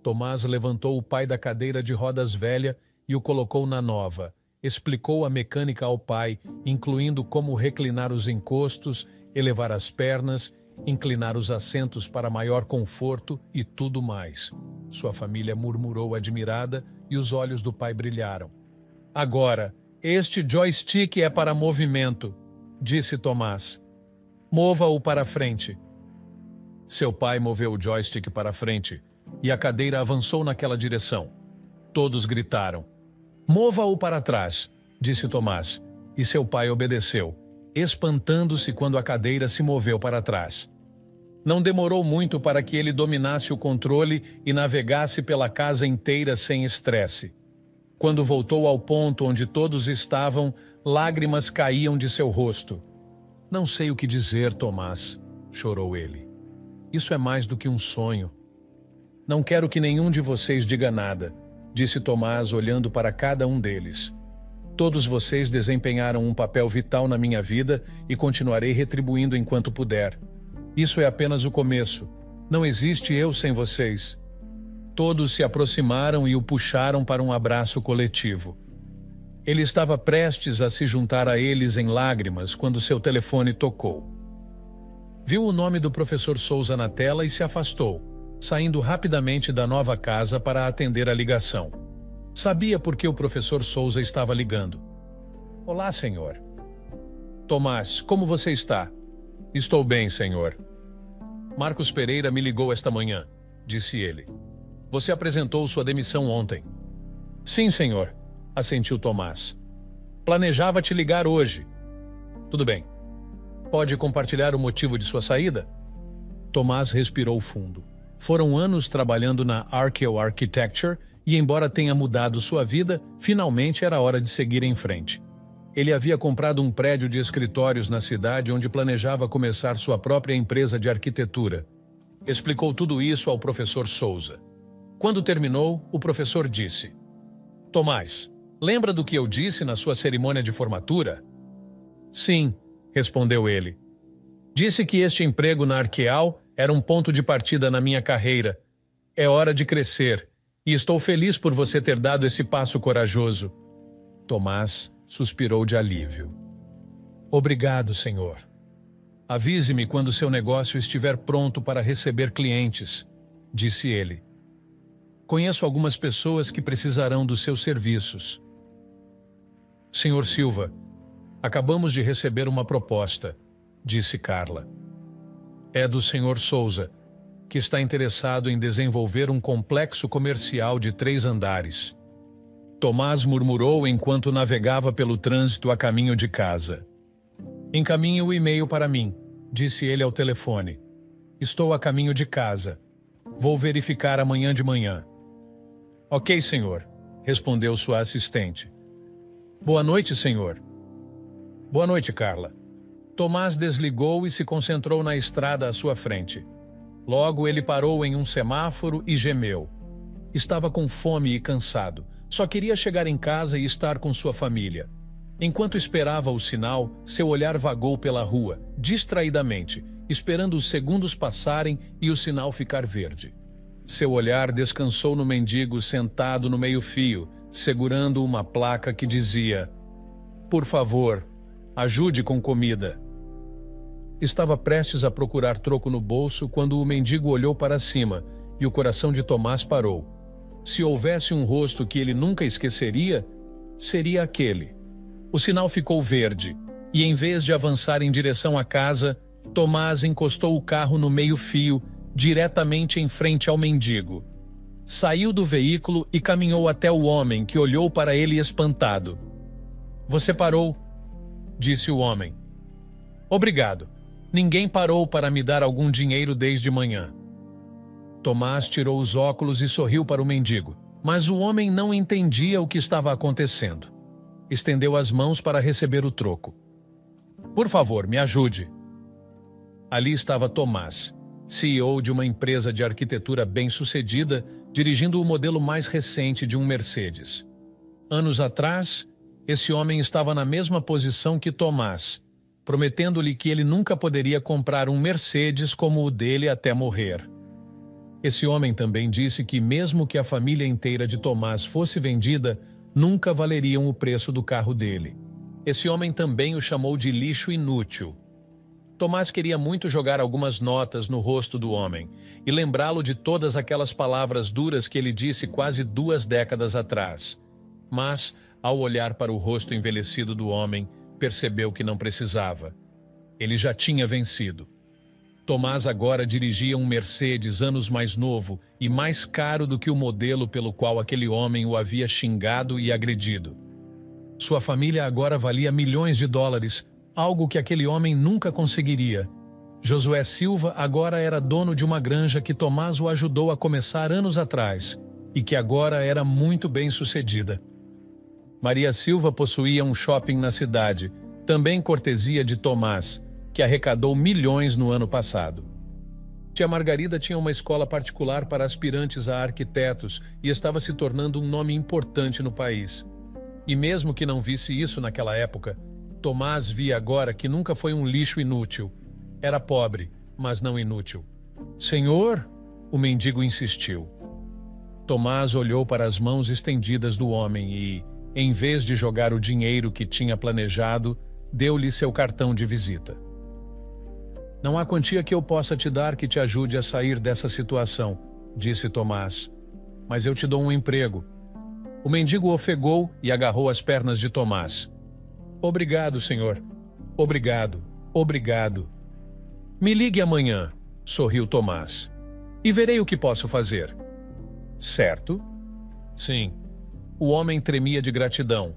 Tomás levantou o pai da cadeira de rodas velha e o colocou na nova. Explicou a mecânica ao pai, incluindo como reclinar os encostos, elevar as pernas, inclinar os assentos para maior conforto e tudo mais. Sua família murmurou admirada e os olhos do pai brilharam. Agora, este joystick é para movimento, disse Tomás. Mova-o para frente. Seu pai moveu o joystick para frente e a cadeira avançou naquela direção. Todos gritaram. Mova-o para trás, disse Tomás, e seu pai obedeceu, espantando-se quando a cadeira se moveu para trás. Não demorou muito para que ele dominasse o controle e navegasse pela casa inteira sem estresse. Quando voltou ao ponto onde todos estavam, lágrimas caíam de seu rosto. Não sei o que dizer, Tomás, chorou ele. Isso é mais do que um sonho. Não quero que nenhum de vocês diga nada, disse Tomás olhando para cada um deles. Todos vocês desempenharam um papel vital na minha vida e continuarei retribuindo enquanto puder. Isso é apenas o começo. Não existe eu sem vocês. Todos se aproximaram e o puxaram para um abraço coletivo. Ele estava prestes a se juntar a eles em lágrimas quando seu telefone tocou. Viu o nome do professor Souza na tela e se afastou, saindo rapidamente da nova casa para atender a ligação. Sabia por que o professor Souza estava ligando. Olá, senhor. Tomás, como você está? Estou bem, senhor. Marcos Pereira me ligou esta manhã, disse ele. Você apresentou sua demissão ontem. Sim, senhor, assentiu Tomás. Planejava te ligar hoje. Tudo bem. Pode compartilhar o motivo de sua saída? Tomás respirou fundo. Foram anos trabalhando na Arkell Architecture e, embora tenha mudado sua vida, finalmente era hora de seguir em frente. Ele havia comprado um prédio de escritórios na cidade onde planejava começar sua própria empresa de arquitetura. Explicou tudo isso ao professor Souza. Quando terminou, o professor disse: Tomás, lembra do que eu disse na sua cerimônia de formatura? Sim, respondeu ele. Disse que este emprego na Arqueal era um ponto de partida na minha carreira. É hora de crescer, e estou feliz por você ter dado esse passo corajoso. Tomás suspirou de alívio. Obrigado, senhor. Avise-me quando seu negócio estiver pronto para receber clientes, disse ele. Conheço algumas pessoas que precisarão dos seus serviços. Senhor Silva, acabamos de receber uma proposta, disse Carla. É do senhor Souza, que está interessado em desenvolver um complexo comercial de 3 andares. Tomás murmurou enquanto navegava pelo trânsito a caminho de casa. Encaminhe o e-mail para mim, disse ele ao telefone. Estou a caminho de casa. Vou verificar amanhã de manhã. Ok, senhor, respondeu sua assistente. Boa noite, senhor. Boa noite, Carla. Tomás desligou e se concentrou na estrada à sua frente. Logo ele parou em um semáforo e gemeu. Estava com fome e cansado. Só queria chegar em casa e estar com sua família. Enquanto esperava o sinal, seu olhar vagou pela rua, distraidamente, esperando os segundos passarem e o sinal ficar verde. Seu olhar descansou no mendigo sentado no meio-fio, segurando uma placa que dizia: Por favor, ajude com comida. Estava prestes a procurar troco no bolso quando o mendigo olhou para cima e o coração de Tomás parou. Se houvesse um rosto que ele nunca esqueceria, seria aquele. O sinal ficou verde e, em vez de avançar em direção à casa, Tomás encostou o carro no meio-fio, diretamente em frente ao mendigo. Saiu do veículo e caminhou até o homem, que olhou para ele espantado. Você parou, disse o homem. Obrigado. Ninguém parou para me dar algum dinheiro desde manhã. Tomás tirou os óculos e sorriu para o mendigo, mas o homem não entendia o que estava acontecendo. Estendeu as mãos para receber o troco. Por favor, me ajude. Ali estava Tomás, CEO de uma empresa de arquitetura bem-sucedida, dirigindo o modelo mais recente de um Mercedes. Anos atrás, esse homem estava na mesma posição que Tomás, prometendo-lhe que ele nunca poderia comprar um Mercedes como o dele até morrer. Esse homem também disse que, mesmo que a família inteira de Tomás fosse vendida, nunca valeriam o preço do carro dele. Esse homem também o chamou de lixo inútil. Tomás queria muito jogar algumas notas no rosto do homem e lembrá-lo de todas aquelas palavras duras que ele disse quase 2 décadas atrás. Mas, ao olhar para o rosto envelhecido do homem, percebeu que não precisava. Ele já tinha vencido. Tomás agora dirigia um Mercedes anos mais novo e mais caro do que o modelo pelo qual aquele homem o havia xingado e agredido. Sua família agora valia milhões de dólares, algo que aquele homem nunca conseguiria. Josué Silva agora era dono de uma granja que Tomás o ajudou a começar anos atrás e que agora era muito bem-sucedida. Maria Silva possuía um shopping na cidade, também cortesia de Tomás, que arrecadou milhões no ano passado. Tia Margarida tinha uma escola particular para aspirantes a arquitetos e estava se tornando um nome importante no país. E mesmo que não visse isso naquela época, Tomás via agora que nunca foi um lixo inútil. Era pobre, mas não inútil. Senhor, o mendigo insistiu. Tomás olhou para as mãos estendidas do homem e, em vez de jogar o dinheiro que tinha planejado, deu-lhe seu cartão de visita. Não há quantia que eu possa te dar que te ajude a sair dessa situação, disse Tomás. Mas eu te dou um emprego. O mendigo ofegou e agarrou as pernas de Tomás. Obrigado, senhor. Obrigado. Obrigado. Me ligue amanhã, sorriu Tomás. E verei o que posso fazer. Certo? Sim. O homem tremia de gratidão.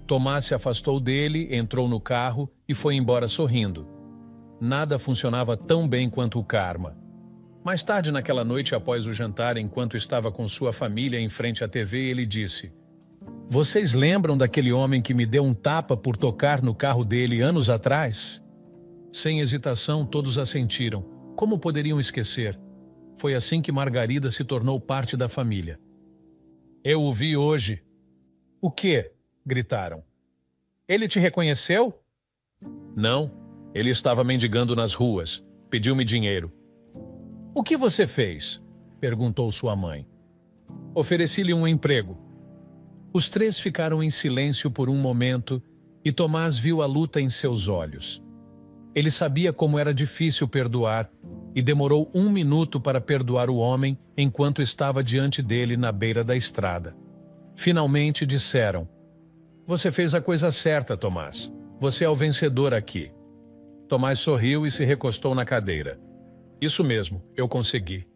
Tomás se afastou dele, entrou no carro e foi embora sorrindo. Nada funcionava tão bem quanto o karma. Mais tarde naquela noite, após o jantar, enquanto estava com sua família em frente à TV, ele disse: "Vocês lembram daquele homem que me deu um tapa por tocar no carro dele anos atrás?" Sem hesitação, todos assentiram. Como poderiam esquecer? Foi assim que Margarida se tornou parte da família. "Eu o vi hoje." "O quê?" gritaram. "Ele te reconheceu?" "Não, ele estava mendigando nas ruas. Pediu-me dinheiro." "O que você fez?" perguntou sua mãe. "Ofereci-lhe um emprego." Os três ficaram em silêncio por um momento e Tomás viu a luta em seus olhos. Ele sabia como era difícil perdoar e demorou 1 minuto para perdoar o homem enquanto estava diante dele na beira da estrada. Finalmente disseram: "Você fez a coisa certa, Tomás. Você é o vencedor aqui." Tomás sorriu e se recostou na cadeira. "Isso mesmo, eu consegui."